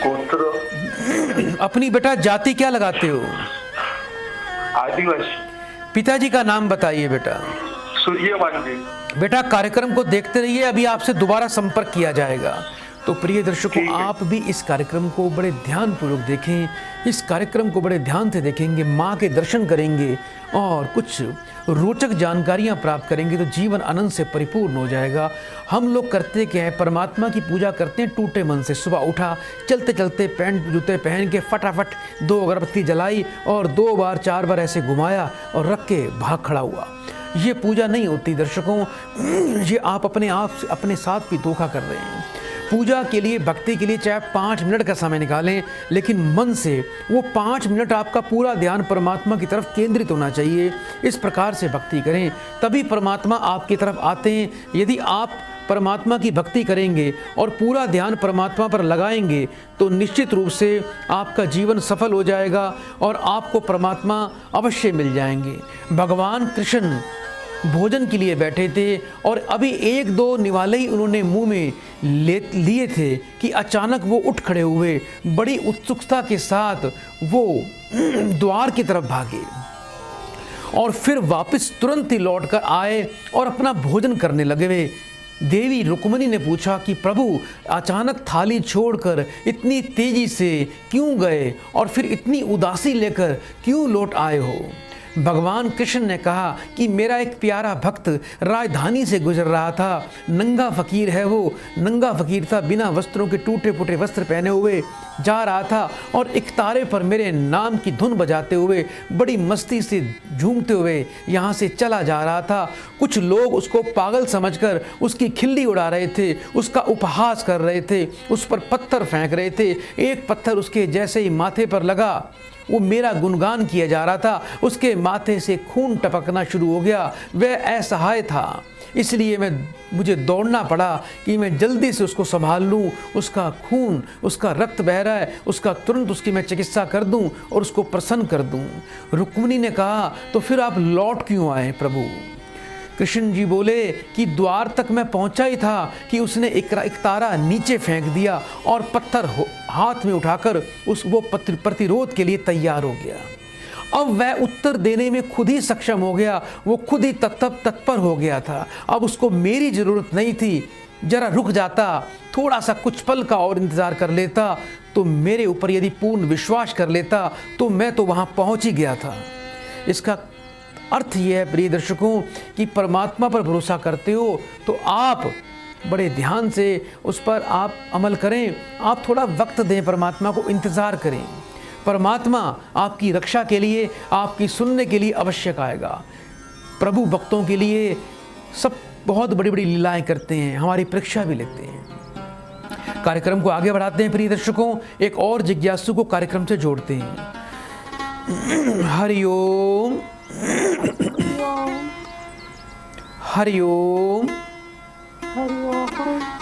गोत्र अपनी बेटा जाति क्या लगाते हो? आदिवासी। पिताजी का नाम बताइए बेटा। सूर्यमान जी। बेटा कार्यक्रम को देखते रहिए, अभी आपसे दोबारा संपर्क किया जाएगा। तो प्रिय दर्शकों, आप भी इस कार्यक्रम को बड़े ध्यानपूर्वक देखें। इस कार्यक्रम को बड़े ध्यान से देखेंगे, माँ के दर्शन करेंगे और कुछ रोचक जानकारियाँ प्राप्त करेंगे तो जीवन आनंद से परिपूर्ण हो जाएगा। हम लोग करते क्या है, परमात्मा की पूजा करते हैं टूटे मन से। सुबह उठा, चलते चलते पैंट जूते पहन के फटाफट 2 अगरबत्ती जलाई और 2 बार 4 बार ऐसे घुमाया और रख के भाग खड़ा हुआ। ये पूजा नहीं होती दर्शकों, ये आप अपने साथ भी धोखा कर रहे हैं। पूजा के लिए, भक्ति के लिए चाहे 5 मिनट का समय निकालें, लेकिन मन से वो 5 मिनट आपका पूरा ध्यान परमात्मा की तरफ केंद्रित होना चाहिए। इस प्रकार से भक्ति करें, तभी परमात्मा आपकी तरफ आते हैं। यदि आप परमात्मा की भक्ति करेंगे और पूरा ध्यान परमात्मा पर लगाएंगे तो निश्चित रूप से आपका जीवन सफल हो जाएगा और आपको परमात्मा अवश्य मिल जाएंगे। भगवान कृष्ण भोजन के लिए बैठे थे और अभी 1-2 निवाले ही उन्होंने मुंह में लिए थे कि अचानक वो उठ खड़े हुए, बड़ी उत्सुकता के साथ वो द्वार की तरफ भागे और फिर वापस तुरंत ही लौट कर आए और अपना भोजन करने लगे। वे देवी रुक्मिणी ने पूछा कि प्रभु अचानक थाली छोड़कर इतनी तेजी से क्यों गए और फिर इतनी उदासी लेकर क्यों लौट आए हो? भगवान कृष्ण ने कहा कि मेरा एक प्यारा भक्त राजधानी से गुजर रहा था। नंगा फकीर है वो, नंगा फकीर था, बिना वस्त्रों के टूटे फूटे वस्त्र पहने हुए जा रहा था और एक तारे पर मेरे नाम की धुन बजाते हुए बड़ी मस्ती से झूमते हुए यहाँ से चला जा रहा था। कुछ लोग उसको पागल समझकर उसकी खिल्ली उड़ा रहे थे, उसका उपहास कर रहे थे, उस पर पत्थर फेंक रहे थे। एक पत्थर उसके जैसे ही माथे पर लगा, वो मेरा गुणगान किया जा रहा था, उसके माथे से खून टपकना शुरू हो गया। वह असहाय था, इसलिए मुझे दौड़ना पड़ा कि मैं जल्दी से उसको संभाल लूं। उसका खून, उसका रक्त बह रहा है, उसका तुरंत उसकी मैं चिकित्सा कर दूं और उसको प्रसन्न कर दूं। रुक्मिणी ने कहा तो फिर आप लौट क्यों आए प्रभु? कृष्ण जी बोले कि द्वार तक मैं पहुंचा ही था कि उसने एक तारा नीचे फेंक दिया और पत्थर हाथ में उठाकर वो प्रतिरोध के लिए तैयार हो गया। अब वह उत्तर देने में खुद ही सक्षम हो गया, वो खुद ही तत्पर हो गया था। अब उसको मेरी जरूरत नहीं थी। जरा रुक जाता, थोड़ा सा कुछ पल का और इंतजार कर लेता, तो मेरे ऊपर यदि पूर्ण विश्वास कर लेता तो मैं तो वहां पहुंच ही गया था। इसका अर्थ यह है प्रिय दर्शकों कि परमात्मा पर भरोसा करते हो तो आप बड़े ध्यान से उस पर आप अमल करें। आप थोड़ा वक्त दें, परमात्मा को इंतज़ार करें। परमात्मा आपकी रक्षा के लिए, आपकी सुनने के लिए आवश्यक आएगा। प्रभु भक्तों के लिए सब बहुत बड़ी बड़ी लीलाएं करते हैं, हमारी परीक्षा भी लेते हैं। कार्यक्रम को आगे बढ़ाते हैं प्रिय दर्शकों, एक और जिज्ञासु को कार्यक्रम से जोड़ते हैं। हरिओम हरिओम।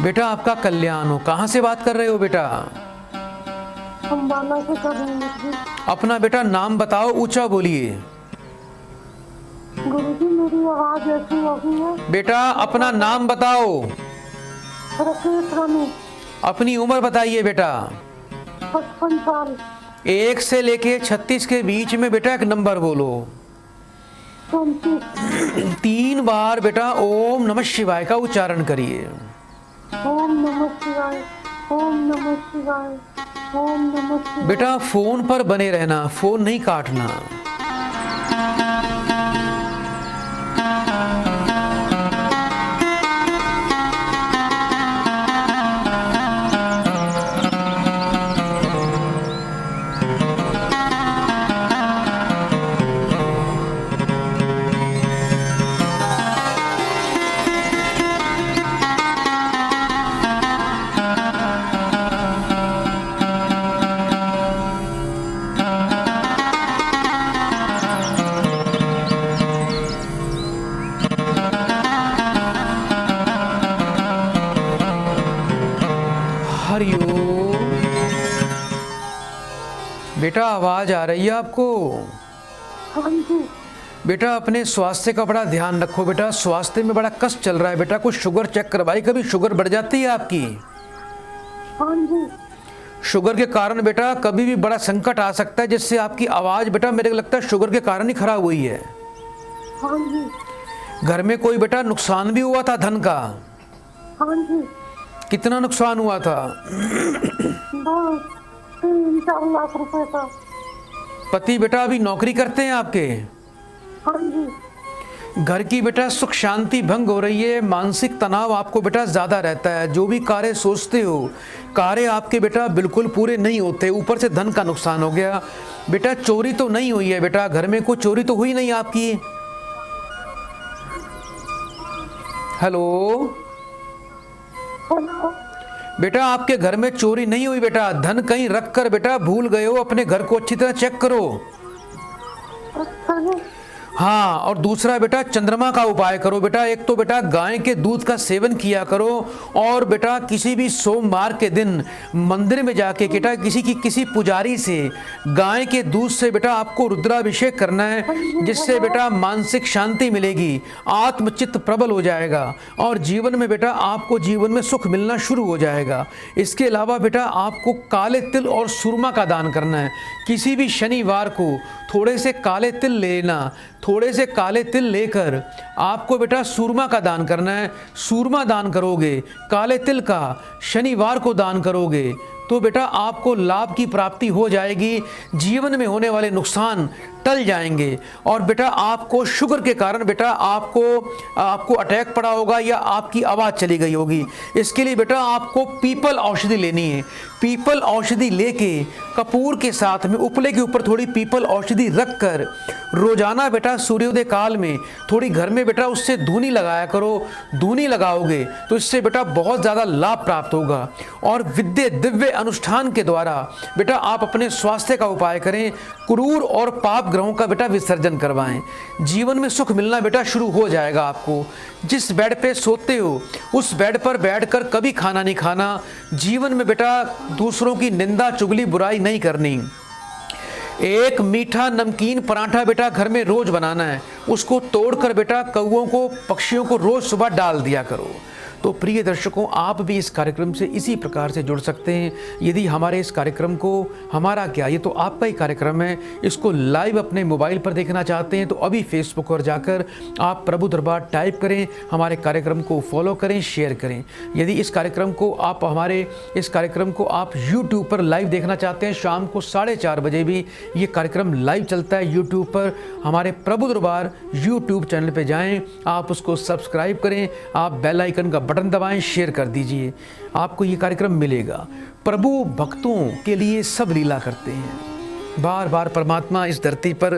बेटा आपका कल्याण हो। कहाँ से बात कर रहे हो बेटा? अम्बाला से कर रही हूँ। अपना बेटा नाम बताओ, ऊंचा बोलिए। गुरुजी मेरी आवाज ऐसी हो गई है। बेटा अपना नाम बताओ। राकेश रानी। अपनी उम्र बताइए बेटा। 55 साल। 1 से लेके 36 के बीच में बेटा एक नंबर बोलो। 34। 3 बार बेटा ओम नमः शिवाय का उच्चारण करिए। ओम नमः शिवाय, ओम नमः शिवाय, ओम नमः शिवाय। बेटा फोन पर बने रहना, फोन नहीं काटना। हरिओम। बेटा आवाज आ रही है आपको? हाँ जी। बेटा अपने स्वास्थ्य का बड़ा ध्यान रखो बेटा, स्वास्थ्य में बड़ा कष्ट चल रहा है बेटा। कुछ शुगर चेक करवाई? कभी शुगर बढ़ जाती है आपकी? हाँ जी। शुगर के कारण बेटा कभी भी बड़ा संकट आ सकता है, जिससे आपकी आवाज बेटा मेरे को लगता है शुगर के कारण ही खराब हुई है। हाँ जी। घर में कोई बेटा नुकसान भी हुआ था धन का? हाँ जी। कितना नुकसान हुआ था? बस 3-4 लाख रुपए का। पति बेटा अभी नौकरी करते हैं आपके? हाँ जी। घर की बेटा सुख शांति भंग हो रही है, मानसिक तनाव आपको बेटा ज़्यादा रहता है। जो भी कार्य सोचते हो कार्य आपके बेटा बिल्कुल पूरे नहीं होते, ऊपर से धन का नुकसान हो गया। बेटा चोरी तो नहीं हुई है बेटा? घर में कोई चोरी तो हुई नहीं आपकी? Hello hello. बेटा आपके घर में चोरी नहीं हुई बेटा? धन कहीं रख कर बेटा भूल गए हो? अपने घर को अच्छी तरह चेक करो। अच्छा है। हाँ, और दूसरा बेटा चंद्रमा का उपाय करो बेटा। एक तो बेटा गाय के दूध का सेवन किया करो, और बेटा किसी भी सोमवार के दिन मंदिर में जाके बेटा किसी पुजारी से गाय के दूध से बेटा आपको रुद्राभिषेक करना है, जिससे बेटा मानसिक शांति मिलेगी, आत्मचित्त प्रबल हो जाएगा, और जीवन में बेटा आपको जीवन में सुख मिलना शुरू हो जाएगा। इसके अलावा बेटा आपको काले तिल और सुरमा का दान करना है। किसी भी शनिवार को थोड़े से काले तिल लेना, थोड़े से काले तिल लेकर आपको बेटा सूरमा का दान करना है। सूरमा दान करोगे, काले तिल का शनिवार को दान करोगे, तो बेटा आपको लाभ की प्राप्ति हो जाएगी। जीवन में होने वाले नुकसान टल जाएंगे। और बेटा आपको शुगर के कारण बेटा आपको अटैक पड़ा होगा या आपकी आवाज़ चली गई होगी। इसके लिए बेटा आपको पीपल औषधि लेनी है। पीपल औषधि लेके कपूर के साथ में उपले के ऊपर थोड़ी पीपल औषधि रखकर रोजाना बेटा सूर्योदय काल में थोड़ी घर में बेटा उससे धूनी लगाया करो। धूनी लगाओगे तो इससे बेटा बहुत ज़्यादा लाभ प्राप्त होगा। और विद्य दिव्य अनुष्ठान के द्वारा बेटा आप अपने स्वास्थ्य का उपाय करें। क्रूर और पाप ग्रहों का बेटा विसर्जन करवाएं। जीवन में सुख मिलना बेटा शुरू हो जाएगा आपको। जिस बेड पे सोते हो उस बेड पर बैठकर कभी खाना नहीं खाना। जीवन में बेटा दूसरों की निंदा चुगली बुराई नहीं करनी। एक मीठा नमकीन पराठा बेटा घर में रोज बनाना है। उसको तोड़कर बेटा कौओं को, पक्षियों को रोज सुबह डाल दिया करो। तो प्रिय दर्शकों, आप भी इस कार्यक्रम से इसी प्रकार से जुड़ सकते हैं। यदि हमारे इस कार्यक्रम को, हमारा क्या, ये तो आपका ही कार्यक्रम है, इसको लाइव अपने मोबाइल पर देखना चाहते हैं तो अभी फेसबुक पर जाकर आप प्रभु दरबार टाइप करें, हमारे कार्यक्रम को फॉलो करें, शेयर करें। यदि इस कार्यक्रम को आप यूट्यूब पर लाइव देखना चाहते हैं, शाम को 4:30 बजे भी ये कार्यक्रम लाइव चलता है यूट्यूब पर। हमारे प्रभु दरबार यूट्यूब चैनल पर जाएँ, आप उसको सब्सक्राइब करें, आप बेल आइकन का बटन दबाएं, शेयर कर दीजिए, आपको ये कार्यक्रम मिलेगा। प्रभु भक्तों के लिए सब लीला करते हैं। बार बार परमात्मा इस धरती पर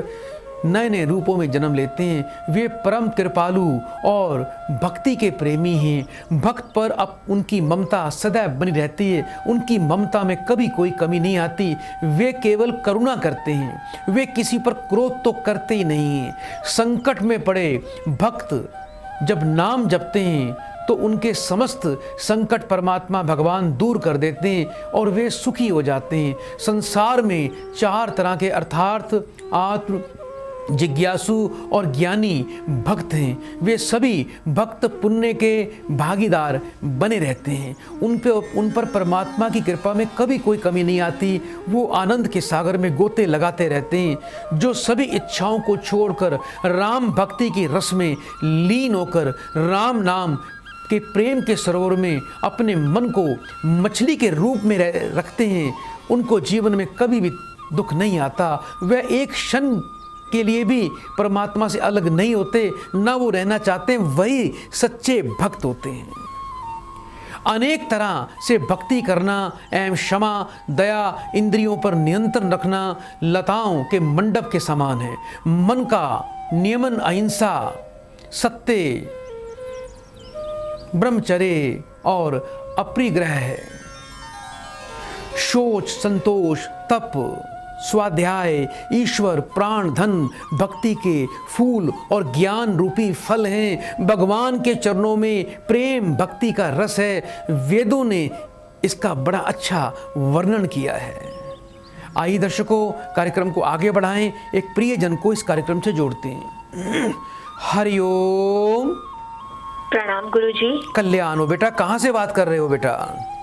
नए नए रूपों में जन्म लेते हैं। वे परम कृपालु और भक्ति के प्रेमी हैं। भक्त पर अब उनकी ममता सदैव बनी रहती है। उनकी ममता में कभी कोई कमी नहीं आती। वे केवल करुणा करते हैं। वे किसी पर क्रोध तो करते ही नहीं हैं। संकट में पड़े भक्त जब नाम जपते हैं तो उनके समस्त संकट परमात्मा भगवान दूर कर देते हैं और वे सुखी हो जाते हैं। संसार में 4 तरह के अर्थात आत्म, जिज्ञासु और ज्ञानी भक्त हैं। वे सभी भक्त पुण्य के भागीदार बने रहते हैं। उन पर परमात्मा की कृपा में कभी कोई कमी नहीं आती। वो आनंद के सागर में गोते लगाते रहते हैं। जो सभी इच्छाओं को छोड़कर राम भक्ति की रस में लीन होकर राम नाम के प्रेम के सरोवर में अपने मन को मछली के रूप में रखते हैं, उनको जीवन में कभी भी दुख नहीं आता। वह एक क्षण के लिए भी परमात्मा से अलग नहीं होते, ना वो रहना चाहते हैं। वही सच्चे भक्त होते हैं। अनेक तरह से भक्ति करना एवं क्षमा, दया, इंद्रियों पर नियंत्रण रखना लताओं के मंडप के समान है। मन का नियमन अहिंसा, सत्य, ब्रह्मचर्य और अपरिग्रह है। शोच, संतोष, तप, स्वाध्याय, ईश्वर, प्राण, धन, भक्ति के फूल और ज्ञान रूपी फल हैं। भगवान के चरणों में प्रेम भक्ति का रस है। वेदों ने इसका बड़ा अच्छा वर्णन किया है। आइए दर्शकों, कार्यक्रम को आगे बढ़ाएं। एक प्रियजन को इस कार्यक्रम से जोड़ते हैं। हरिओम। प्रणाम गुरुजी। कल्याण हो बेटा। कहाँ से बात कर रहे हो बेटा?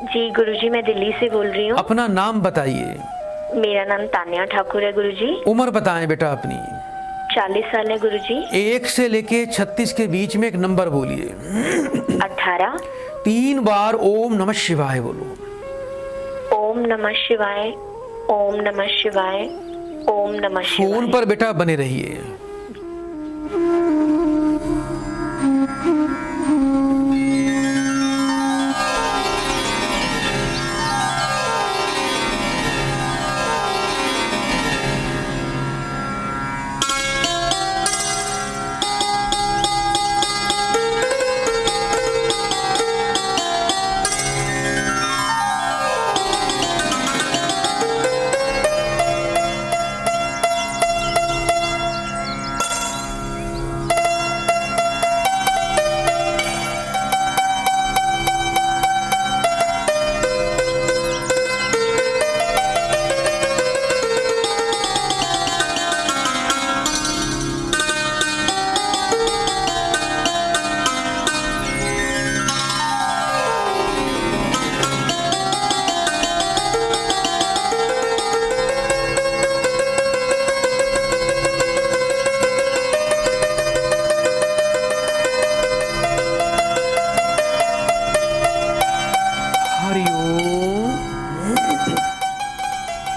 जी गुरुजी, मैं दिल्ली से बोल रही हूँ। अपना नाम बताइए। मेरा नाम तान्या ठाकुर है गुरुजी। उम्र बताएं बेटा अपनी। 40 साल है गुरुजी। 1 से लेके 36 के बीच में एक नंबर बोलिए। 18। 3 बार ओम नमः शिवाय बोलो। ओम नमः शिवाय, ओम नमः शिवाय, ओम नमः शिवाय। फोन पर बेटा बने रहिए।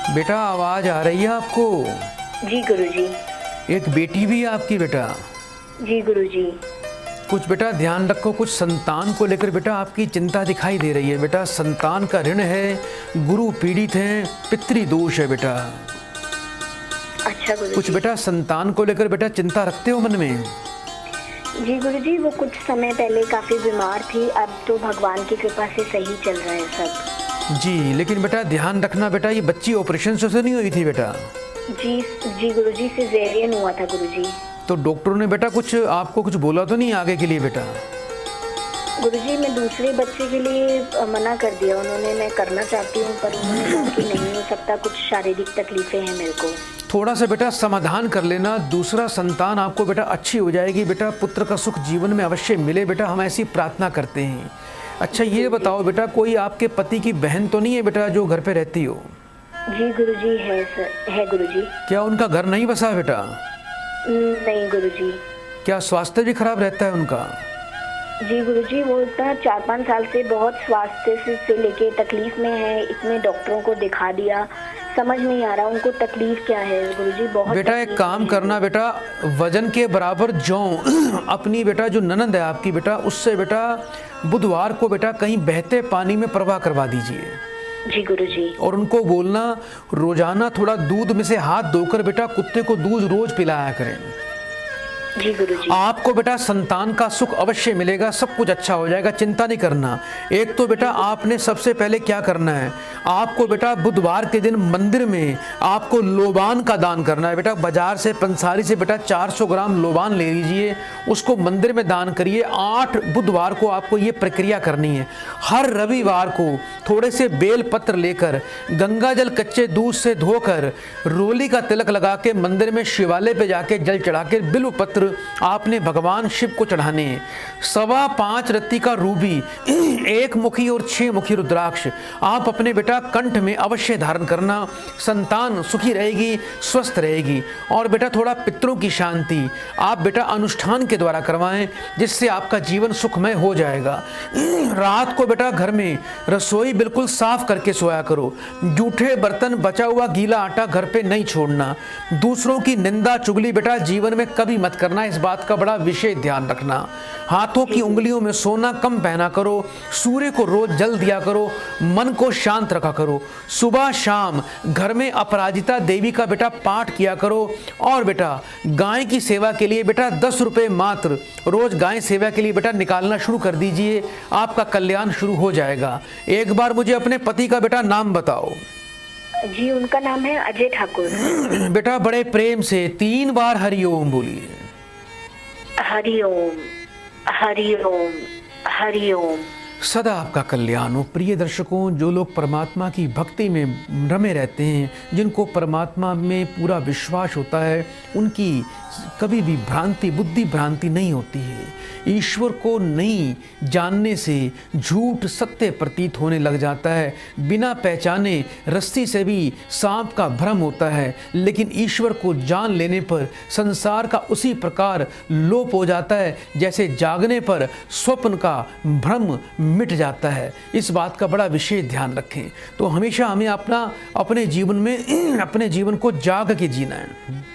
बेटा आवाज आ रही है आपको? जी गुरुजी। एक बेटी भी है आपकी बेटा? जी गुरुजी। कुछ बेटा ध्यान रखो, कुछ संतान को लेकर बेटा आपकी चिंता दिखाई दे रही है। बेटा संतान का ऋण है, गुरु पीड़ित हैं, पितृदोष है बेटा। अच्छा गुरुजी। कुछ बेटा संतान को लेकर बेटा चिंता रखते हो मन में? जी गुरुजी, वो कुछ समय पहले काफी बीमार थी, अब तो भगवान की कृपा से सही चल रहा है सब। जी, लेकिन बेटा ध्यान रखना बेटा, ये बच्ची ऑपरेशन से नहीं हुई थी बेटा? जी गुरुजी, सिजेरियन हुआ था गुरुजी। तो डॉक्टरों ने बेटा कुछ आपको कुछ बोला तो नहीं आगे के लिए बेटा? गुरुजी, मैं दूसरे बच्चे के लिए मना कर दिया उन्होंने। मैं करना चाहती हूँ पर उन्होंने कहा कि नहीं हो सकता, कुछ शारीरिक तकलीफें हैं मेरे को। थोड़ा सा बेटा समाधान कर लेना, दूसरा संतान आपको बेटा अच्छी हो जाएगी बेटा। पुत्र का सुख जीवन में अवश्य मिले बेटा, हम ऐसी प्रार्थना करते हैं। अच्छा ये बताओ बेटा, कोई आपके पति की बहन तो नहीं है बेटा जो घर पे रहती हो? जी गुरुजी, है सर, है गुरुजी। क्या उनका घर नहीं बसा बेटा? नहीं गुरुजी। क्या स्वास्थ्य भी खराब रहता है उनका? जी गुरुजी, वो इतना 4-5 साल से बहुत स्वास्थ्य से लेके तकलीफ में है। इतने डॉक्टरों को दिखा दिया, समझ नहीं आ रहा उनको तकलीफ क्या है गुरुजी। बहुत बेटा एक काम करना बेटा, वजन के बराबर जौ अपनी बेटा जो ननद है आपकी बेटा, उससे बेटा बुधवार को बेटा कहीं बहते पानी में प्रवाह करवा दीजिए। जी गुरुजी। और उनको बोलना रोजाना थोड़ा दूध में से हाथ धोकर बेटा कुत्ते को दूध रोज पिलाया करें। जी गुरुजी। आपको बेटा संतान का सुख अवश्य मिलेगा, सब कुछ अच्छा हो जाएगा, चिंता नहीं करना। एक तो बेटा आपने सबसे पहले क्या करना है, आपको बेटा बुधवार के दिन मंदिर में आपको लोबान का दान करना है। बेटा बाजार से पंसारी से बेटा 400 ग्राम लोबान ले लीजिए, उसको मंदिर में दान करिए। 8 बुधवार को आपको ये प्रक्रिया करनी है। हर रविवार को थोड़े से बेल पत्र लेकर गंगा जल कच्चे दूध से धोकर रोली का तिलक लगा के मंदिर में शिवालय पे जाके जल चढ़ा के बिल्व पत्र आपने भगवान शिव को चढ़ाने हैं। 5.25 रत्ती का रूबी, 1 मुखी और 6 मुखी रुद्राक्ष आप अपने बेटा कंठ में अवश्य धारण करना। संतान सुखी रहेगी, स्वस्थ रहेगी। और बेटा थोड़ा पितरों की शांति आप बेटा अनुष्ठान के द्वारा करवाएं, जिससे आपका जीवन सुखमय हो जाएगा। रात को बेटा घर में रसोई बिल्कुल साफ करके सोया करो। जूठे बर्तन, बचा हुआ गीला आटा घर पे नहीं छोड़ना। दूसरों की निंदा चुगली बेटा जीवन में कभी मत करना, इस बात का बड़ा विशेष ध्यान रखना। हाथों की उंगलियों में सोना कम पहना करो। सूर्य को रोज जल दिया करो। मन को शांत रखा करो। सुबह शाम घर में अपराजिता देवी का बेटा पाठ किया करो। और बेटा गाय की सेवा के लिए बेटा 10 रुपये मात्र रोज गाय सेवा के लिए बेटा निकालना शुरू कर दीजिए, आपका कल्याण शुरू हो जाएगा। एक बार मुझे अपने पति का बेटा नाम बताओ। जी उनका नाम है अजय ठाकुर। बेटा बड़े प्रेम से 3 बार हरिओम बोलिए। हरिओम हरिओम हरिओम। सदा आपका कल्याण हो। प्रिय दर्शकों, जो लोग परमात्मा की भक्ति में रमे रहते हैं, जिनको परमात्मा में पूरा विश्वास होता है, उनकी कभी भी बुद्धि भ्रांति नहीं होती है। ईश्वर को नहीं जानने से झूठ सत्य प्रतीत होने लग जाता है। बिना पहचाने रस्सी से भी सांप का भ्रम होता है, लेकिन ईश्वर को जान लेने पर संसार का उसी प्रकार लोप हो जाता है जैसे जागने पर स्वप्न का भ्रम मिट जाता है। इस बात का बड़ा विशेष ध्यान रखें। तो हमेशा हमें अपने जीवन में अपने जीवन को जाग के जीना है।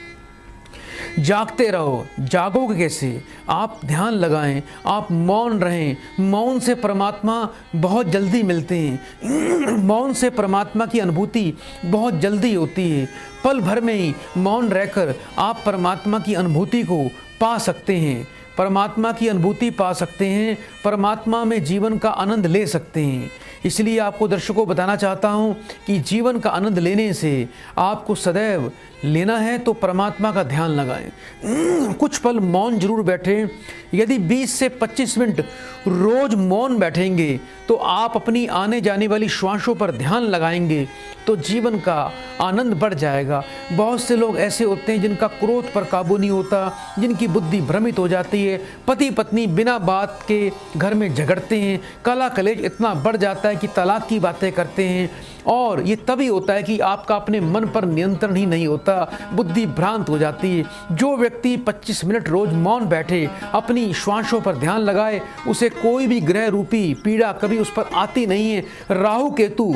जागते रहो। जागोगे कैसे? आप ध्यान लगाएं, आप मौन रहें। मौन से परमात्मा बहुत जल्दी मिलते हैं। मौन से परमात्मा की अनुभूति बहुत जल्दी होती है। पल भर में ही मौन रहकर आप परमात्मा की अनुभूति को पा सकते हैं। परमात्मा की अनुभूति पा सकते हैं। परमात्मा में जीवन का आनंद ले सकते हैं। इसलिए आपको दर्शकों बताना चाहता हूं कि जीवन का आनंद लेने से आपको सदैव लेना है तो परमात्मा का ध्यान लगाएं। कुछ पल मौन जरूर बैठें। यदि 20 से 25 मिनट रोज मौन बैठेंगे तो आप अपनी आने जाने वाली श्वासों पर ध्यान लगाएंगे तो जीवन का आनंद बढ़ जाएगा। बहुत से लोग ऐसे होते हैं जिनका क्रोध पर काबू नहीं होता, जिनकी बुद्धि भ्रमित हो जाती है। पति पत्नी बिना बात के घर में झगड़ते हैं। कला कलेश इतना बढ़ जाता है कि तलाक की बातें करते हैं। और ये तभी होता है कि आपका अपने मन पर नियंत्रण ही नहीं होता, बुद्धि भ्रांत हो जाती है। जो व्यक्ति 25 मिनट रोज मौन बैठे, अपनी श्वासों पर ध्यान लगाए, उसे कोई भी ग्रह रूपी पीड़ा कभी उस पर आती नहीं है। राहु केतु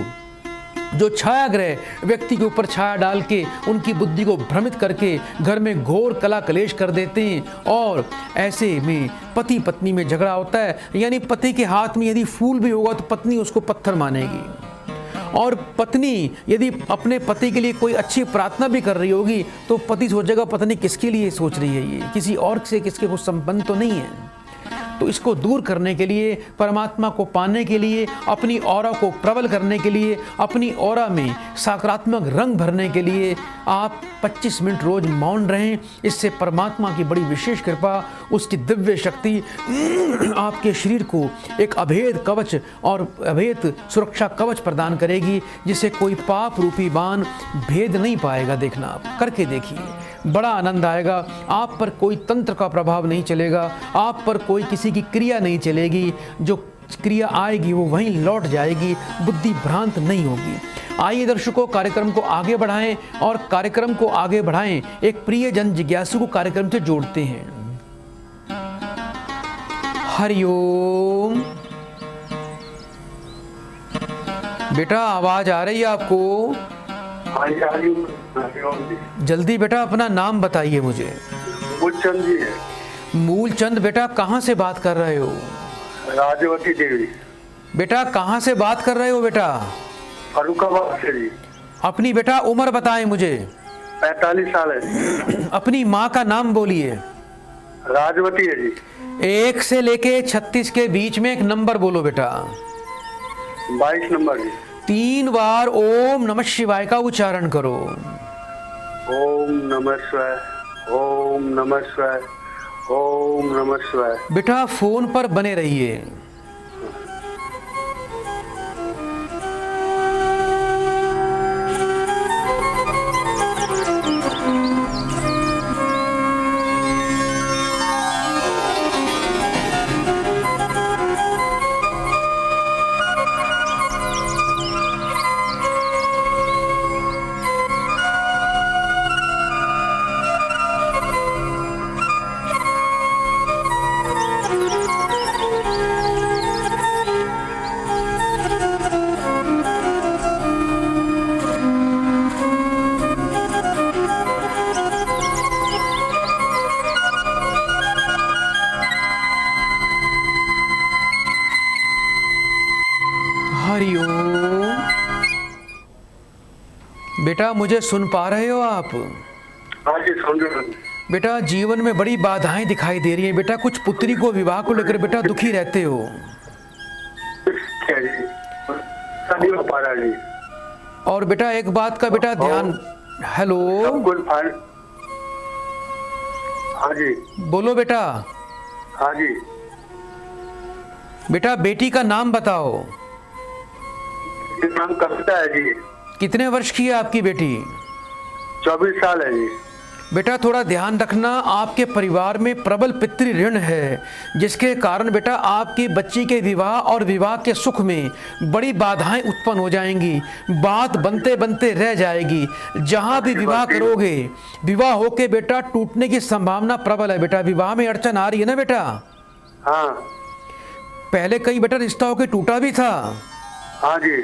जो छाया ग्रह व्यक्ति के ऊपर छाया डाल के उनकी बुद्धि को भ्रमित करके घर में घोर कला कलेश कर देते हैं। और ऐसे में पति पत्नी में झगड़ा होता है। यानी पति के हाथ में यदि फूल भी होगा तो पत्नी उसको पत्थर मानेगी। और पत्नी यदि अपने पति के लिए कोई अच्छी प्रार्थना भी कर रही होगी तो पति सोचेगा पत्नी किसके लिए सोच रही है, ये किसी और से किसके कुछ संबंध तो नहीं है। तो इसको दूर करने के लिए, परमात्मा को पाने के लिए, अपनी ऑरा को प्रबल करने के लिए, अपनी ऑरा में सकारात्मक रंग भरने के लिए आप 25 मिनट रोज मौन रहें। इससे परमात्मा की बड़ी विशेष कृपा, उसकी दिव्य शक्ति आपके शरीर को एक अभेद कवच और अभेद सुरक्षा कवच प्रदान करेगी, जिसे कोई पाप रूपी बाण भेद नहीं पाएगा। देखना, आप करके देखिए, बड़ा आनंद आएगा। आप पर कोई तंत्र का प्रभाव नहीं चलेगा, आप पर कोई किसी की क्रिया नहीं चलेगी। जो क्रिया आएगी वो वहीं लौट जाएगी, बुद्धि भ्रांत नहीं होगी। आइए दर्शकों, कार्यक्रम को आगे बढ़ाएं और कार्यक्रम को आगे बढ़ाएं एक प्रिय जन जिज्ञासु को कार्यक्रम से जोड़ते हैं। हरिओम। बेटा आवाज आ रही है आपको? जल्दी बेटा अपना नाम बताइए मुझे। मूलचंद जी है। मूलचंद बेटा कहाँ से बात कर रहे हो? राजवती देवी। बेटा कहाँ से बात कर रहे हो बेटा? फरुखाबाद से जी। अपनी बेटा उम्र बताएं मुझे। 45 साल है जी। अपनी माँ का नाम बोलिए। राजवती है जी। 1 से लेके 36 के बीच में एक नंबर बोलो बेटा। 22 नंबर जी। 3 बार ओम नमः शिवाय का उच्चारण करो। ओम नमः शिवाय, ओम नमः शिवाय, ओम नमः शिवाय। बेटा फोन पर बने रहिए। हरिओम। बेटा मुझे सुन पा रहे हो आप? हाँ जी, सुन रहे हैं। बेटा जीवन में बड़ी बाधाएं दिखाई दे रही हैं बेटा, कुछ पुत्री को विवाह को लेकर बेटा दुखी रहते हो। क्या जी? नहीं हो पा रहा जी। और बेटा एक बात का बेटा ध्यान। हेलो, सब कुछ फाइन। हाँ जी। बोलो बेटा। हाँ जी। बेटा बेटी का नाम बताओ। नाम कविता है जी। कितने वर्ष की है आपकी बेटी? 24 साल है जी। बेटा थोड़ा ध्यान रखना, आपके परिवार में प्रबल पितृ ऋण है, जिसके कारण बेटा आपकी बच्ची के विवाह और विवाह के सुख में बड़ी बाधाएं उत्पन्न हो जाएंगी। बात बनते बनते रह जाएगी। जहां भी विवाह करोगे, विवाह होके बेटा टूटने की संभावना प्रबल है। बेटा विवाह में अड़चन आ रही है ना बेटा? हाँ। पहले कई बेटा रिश्ता होके टूटा भी था। हाँ जी।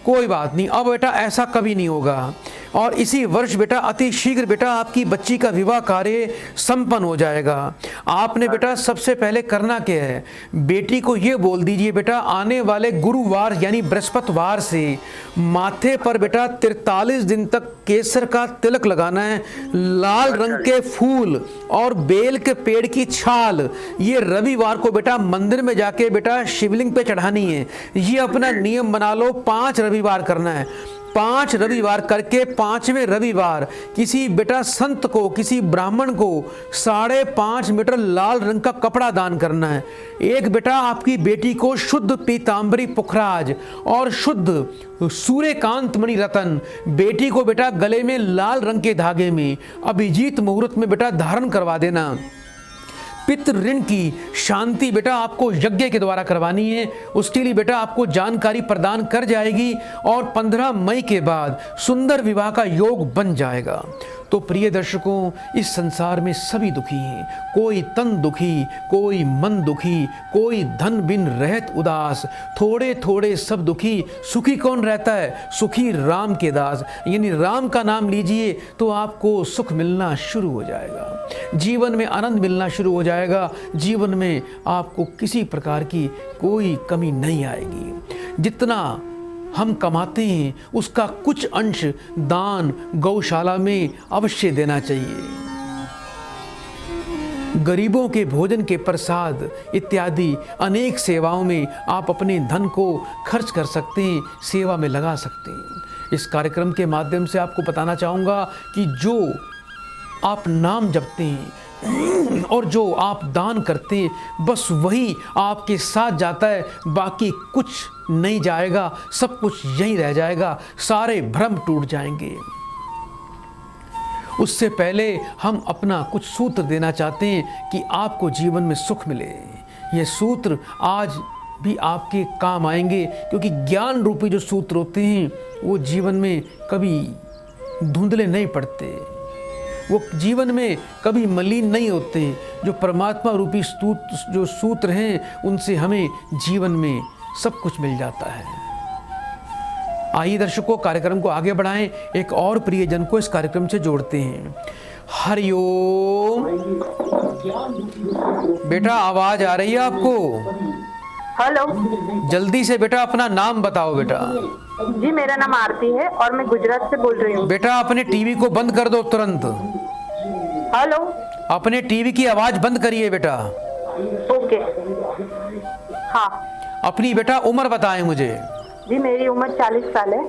कोई बात नहीं, अब बेटा ऐसा कभी नहीं होगा। और इसी वर्ष बेटा अति शीघ्र बेटा आपकी बच्ची का विवाह कार्य संपन्न हो जाएगा। आपने बेटा सबसे पहले करना क्या है, बेटी को ये बोल दीजिए बेटा आने वाले गुरुवार यानी बृहस्पतिवार से माथे पर बेटा 43 दिन तक केसर का तिलक लगाना है। लाल रंग के फूल और बेल के पेड़ की छाल ये रविवार को बेटा मंदिर में जाके बेटा शिवलिंग पे चढ़ानी है। ये अपना नियम बना लो, 5 रविवार करना है। 5 रविवार करके 5वें रविवार किसी बेटा संत को, किसी ब्राह्मण को 5.5 मीटर लाल रंग का कपड़ा दान करना है। एक बेटा आपकी बेटी को शुद्ध पीतांबरी पुखराज और शुद्ध सूर्यकांत मणि रतन बेटी को बेटा गले में लाल रंग के धागे में अभिजीत मुहूर्त में बेटा धारण करवा देना। पितृ ऋण की शांति बेटा आपको यज्ञ के द्वारा करवानी है। उसके लिए बेटा आपको जानकारी प्रदान कर जाएगी और 15 मई के बाद सुंदर विवाह का योग बन जाएगा। तो प्रिय दर्शकों, इस संसार में सभी दुखी हैं। कोई तन दुखी, कोई मन दुखी, कोई धन बिन रहत उदास, थोड़े थोड़े सब दुखी। सुखी कौन रहता है? सुखी राम के दास। यानी राम का नाम लीजिए तो आपको सुख मिलना शुरू हो जाएगा, जीवन में आनंद मिलना शुरू हो जाएगा। जीवन में आपको किसी प्रकार की कोई कमी नहीं आएगी। जितना हम कमाते हैं उसका कुछ अंश दान गौशाला में अवश्य देना चाहिए। गरीबों के भोजन के प्रसाद इत्यादि अनेक सेवाओं में आप अपने धन को खर्च कर सकते हैं, सेवा में लगा सकते हैं। इस कार्यक्रम के माध्यम से आपको बताना चाहूँगा कि जो आप नाम जपते हैं और जो आप दान करते हैं बस वही आपके साथ जाता है, बाकी कुछ नहीं जाएगा, सब कुछ यहीं रह जाएगा, सारे भ्रम टूट जाएंगे। उससे पहले हम अपना कुछ सूत्र देना चाहते हैं कि आपको जीवन में सुख मिले। ये सूत्र आज भी आपके काम आएंगे, क्योंकि ज्ञान रूपी जो सूत्र होते हैं वो जीवन में कभी धुंधले नहीं पड़ते, वो जीवन में कभी मलिन नहीं होते। जो परमात्मा रूपी जो सूत्र हैं उनसे हमें जीवन में सब कुछ मिल जाता है। आइए दर्शकों, कार्यक्रम को आगे बढ़ाएं, एक और प्रियजन को इस कार्यक्रम से जोड़ते हैं। हरिओम। बेटा आवाज आ रही है आपको? हेलो जल्दी से बेटा अपना नाम बताओ बेटा। जी, मेरा नाम आरती है और मैं गुजरात से बोल रही हूँ। बेटा अपने टीवी को बंद कर दो तुरंत। हेलो, अपने टीवी की आवाज बंद करिए बेटा। ओके। हाँ अपनी बेटा उम्र बताएं मुझे। जी, मेरी उम्र 40 साल है।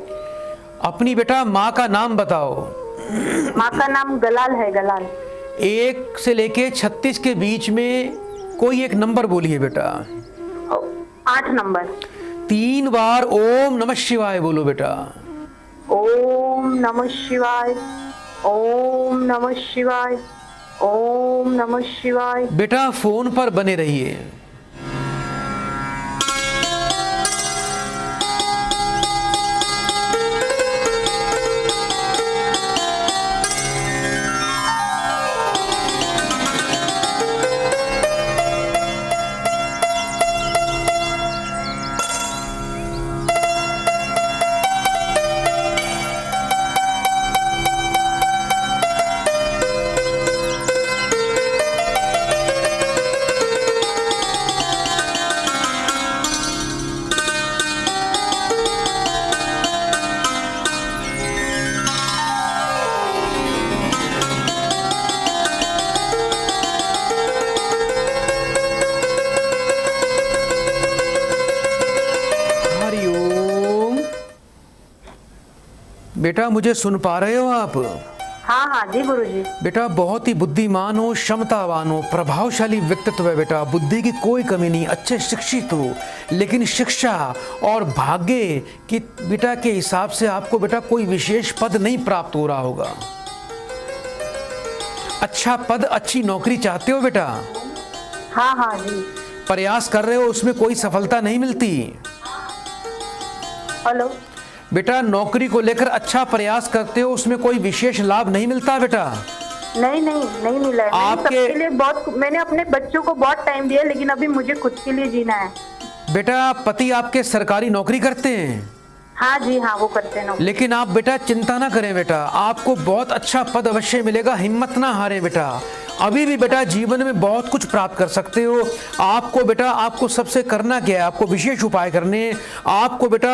अपनी बेटा माँ का नाम बताओ। माँ का नाम गलाल है, गलाल। 1 से लेके 36 के बीच में कोई एक नंबर बोलिए बेटा। 8 नंबर। 3 बार ओम नमः शिवाय बोलो बेटा। ओम नमः शिवाय, ओम नमः शिवाय, ओम नमः शिवाय। बेटा फोन पर बने रहिए। बेटा मुझे सुन पा रहे हो आप? हाँ हाँ जी गुरुजी। बेटा बहुत ही बुद्धिमान हो, क्षमतावान हो, प्रभावशाली व्यक्तित्व है बेटा, बुद्धि की कोई कमी नहीं, अच्छे शिक्षित हो, लेकिन शिक्षा और भाग्य की बेटा के हिसाब से आपको बेटा कोई विशेष पद नहीं प्राप्त हो रहा होगा। अच्छा पद, अच्छी नौकरी चाहते हो बेटा? हाँ हाँ जी। प्रयास कर रहे हो, उसमें कोई सफलता नहीं मिलती। हेलो बेटा नौकरी को लेकर अच्छा प्रयास करते हो, उसमें कोई विशेष लाभ नहीं मिलता बेटा? नहीं नहीं नहीं मिला है। सबके लिए मैंने अपने बच्चों को बहुत टाइम दिया, लेकिन अभी मुझे खुद के लिए जीना है। बेटा पति आपके सरकारी नौकरी करते हैं? हाँ जी हाँ, वो करते हैं। लेकिन आप बेटा चिंता ना करें बेटा, आपको बहुत अच्छा पद अवश्य मिलेगा, हिम्मत ना हारें बेटा। अभी भी बेटा जीवन में बहुत कुछ प्राप्त कर सकते हो। आपको बेटा, आपको सबसे करना क्या है, आपको विशेष उपाय करने हैं। आपको बेटा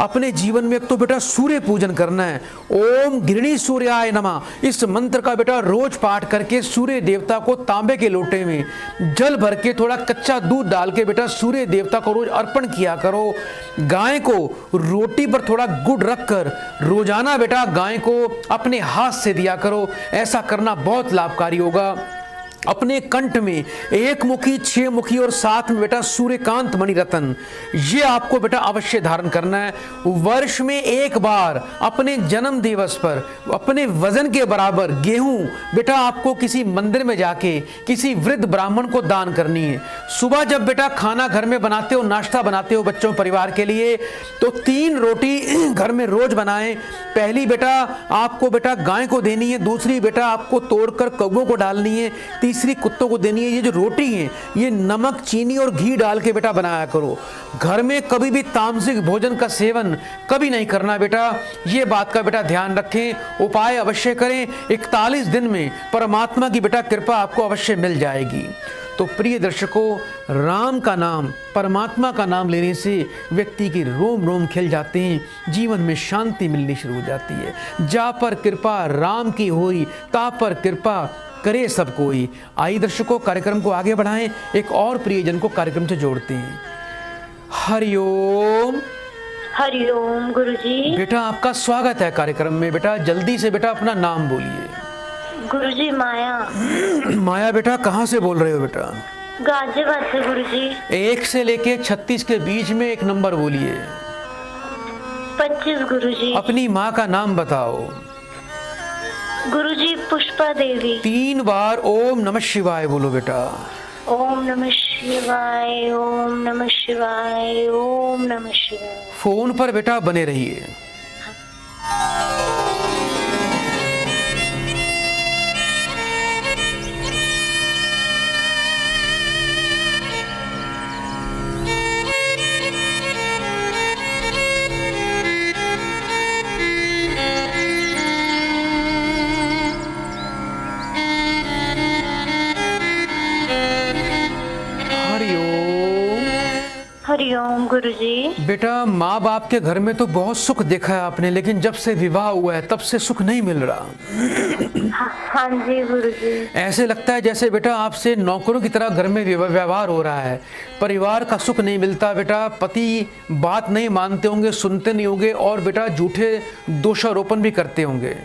अपने जीवन में एक तो बेटा सूर्य पूजन करना है। ओम घृणी सूर्याय नमः, इस मंत्र का बेटा रोज पाठ करके सूर्य देवता को तांबे के लोटे में जल भर के थोड़ा कच्चा दूध डाल के बेटा सूर्य देवता को रोज अर्पण किया करो। गाय को रोटी पर थोड़ा गुड़ रखकर रोजाना बेटा गाय को अपने हाथ से दिया करो। ऐसा करना बहुत लाभकारी होगा। अपने कंठ में 1 मुखी, 6 मुखी और साथ में बेटा सूर्यकांत मणि रत्न, ये आपको बेटा अवश्य धारण करना है। वर्ष में 1 बार अपने जन्म दिवस पर अपने वजन के बराबर गेहूं बेटा आपको किसी मंदिर में जाके किसी वृद्ध ब्राह्मण को दान करनी है। सुबह जब बेटा खाना घर में बनाते हो, नाश्ता बनाते हो बच्चों परिवार के लिए, तो 3 रोटी घर में रोज बनाएं। पहली बेटा आपको बेटा गाय को देनी है, दूसरी बेटा आपको तोड़कर कौवों को डालनी है, तीसरी कुत्तों को देनी है। ये जो रोटी है ये नमक, चीनी और घी डाल के बेटा बनाया करो। घर में कभी भी तामसिक भोजन का सेवन कभी नहीं करना बेटा, ये बात का बेटा ध्यान रखें। उपाय अवश्य करें। 41 दिन में परमात्मा की बेटा कृपा आपको अवश्य मिल जाएगी। तो प्रिय दर्शकों, राम का नाम, परमात्मा का नाम लेने से व्यक्ति के रोम रोम खिल जाते हैं, जीवन में शांति मिलनी शुरू हो जाती है। जा पर कृपा राम की होई, ता पर कृपा करे सब कोई। आइए दर्शकों कार्यक्रम को आगे बढ़ाएं, एक और प्रियजन को कार्यक्रम से जोड़ते हैं। हरिओम। हरिओम गुरुजी। बेटा आपका स्वागत है कार्यक्रम में। बेटा जल्दी से बेटा अपना नाम बोलिए। गुरुजी माया। माया बेटा कहाँ से बोल रहे हो बेटा? गाजियाबाद से गुरुजी। 1 से लेके 36 के बीच में एक नंबर बोलिए। 25 गुरुजी। अपनी माँ का नाम बताओ। गुरुजी पुष्पा देवी। 3 बार ओम नमः शिवाय बोलो बेटा। ओम नमः शिवाय, ओम नमः शिवाय, ओम नमः शिवाय। फोन पर बेटा बने रहिए। हरिओम गुरुजी। बेटा, माँ बाप के घर में तो बहुत सुख देखा है आपने, लेकिन जब से विवाह हुआ है तब से सुख नहीं मिल रहा। हाँ जी गुरुजी। ऐसे लगता है जैसे बेटा आपसे नौकरों की तरह घर में व्यवहार हो रहा है। परिवार का सुख नहीं मिलता बेटा, पति बात नहीं मानते होंगे, सुनते नहीं होंगे, और बेटा झूठे दोषारोपण भी करते होंगे।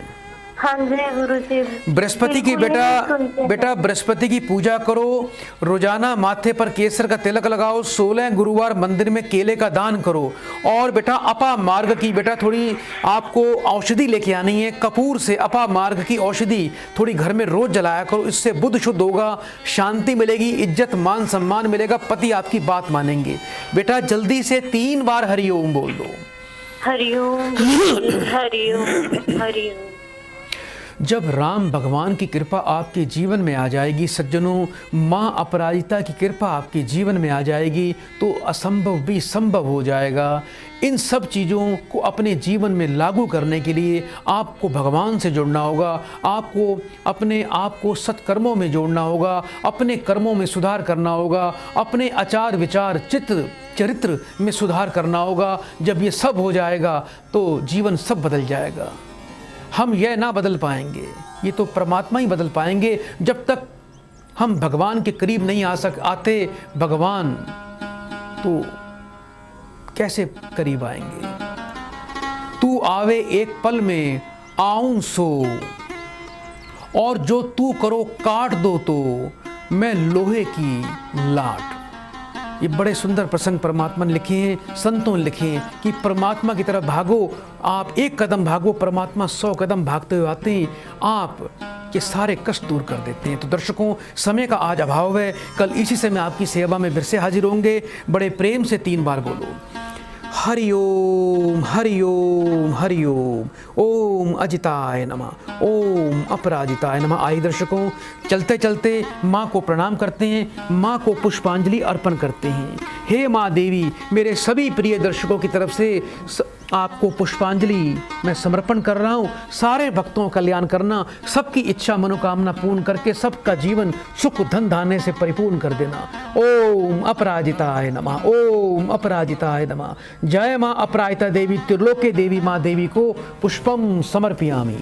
हाँ जी गुरुजी। बृहस्पति की बेटा बृहस्पति की पूजा करो, रोजाना माथे पर केसर का तिलक लगाओ, 16 गुरुवार मंदिर में केले का दान करो, और बेटा अपा मार्ग की बेटा थोड़ी आपको औषधि लेके आनी है। कपूर से अपा मार्ग की औषधि थोड़ी घर में रोज जलाया करो, इससे बुद्ध शुद्ध होगा, शांति मिलेगी, इज्जत मान सम्मान मिलेगा, पति आपकी बात मानेंगे। बेटा जल्दी से 3 बार हरिओम बोल दो। हरिओम हरिओम हरिओम। जब राम भगवान की कृपा आपके जीवन में आ जाएगी सज्जनों, माँ अपराजिता की कृपा आपके जीवन में आ जाएगी, तो असंभव भी संभव हो जाएगा। इन सब चीज़ों को अपने जीवन में लागू करने के लिए आपको भगवान से जुड़ना होगा, आपको अपने आप को सत्कर्मों में जोड़ना होगा, अपने कर्मों में सुधार करना होगा, अपने आचार विचार चरित्र में सुधार करना होगा। जब ये सब हो जाएगा तो जीवन सब बदल जाएगा। हम यह ना बदल पाएंगे, ये तो परमात्मा ही बदल पाएंगे। जब तक हम भगवान के करीब नहीं आते भगवान, तो कैसे करीब आएंगे। तू आवे एक पल में आऊं सो, और जो तू करो काट दो तो मैं लोहे की लाट। ये बड़े सुंदर प्रसंग परमात्मा ने लिखे हैं, संतों ने लिखे हैं कि परमात्मा की तरफ भागो। आप 1 कदम भागो, परमात्मा 100 कदम भागते हुए आते हैं, आप के सारे कष्ट दूर कर देते हैं। तो दर्शकों, समय का आज अभाव है, कल इसी समय आपकी सेवा में फिर से हाजिर होंगे। बड़े प्रेम से 3 बार बोलो, हरिओम हरिओम हरिओम। ओम अजिताय नमः, ओम अपराजिताय नमः। आइए दर्शकों, चलते चलते माँ को प्रणाम करते हैं, माँ को पुष्पांजलि अर्पण करते हैं। हे माँ देवी, मेरे सभी प्रिय दर्शकों की तरफ से आपको पुष्पांजलि मैं समर्पण कर रहा हूँ। सारे भक्तों का कल्याण करना, सबकी इच्छा मनोकामना पूर्ण करके सबका जीवन सुख धन धान्य से परिपूर्ण कर देना। ओम अपराजिताय नमः, ओम अपराजिताय नमः। जय माँ अपराजिता देवी, त्रिलोके देवी माँ देवी को पुष्पम समर्पयामि।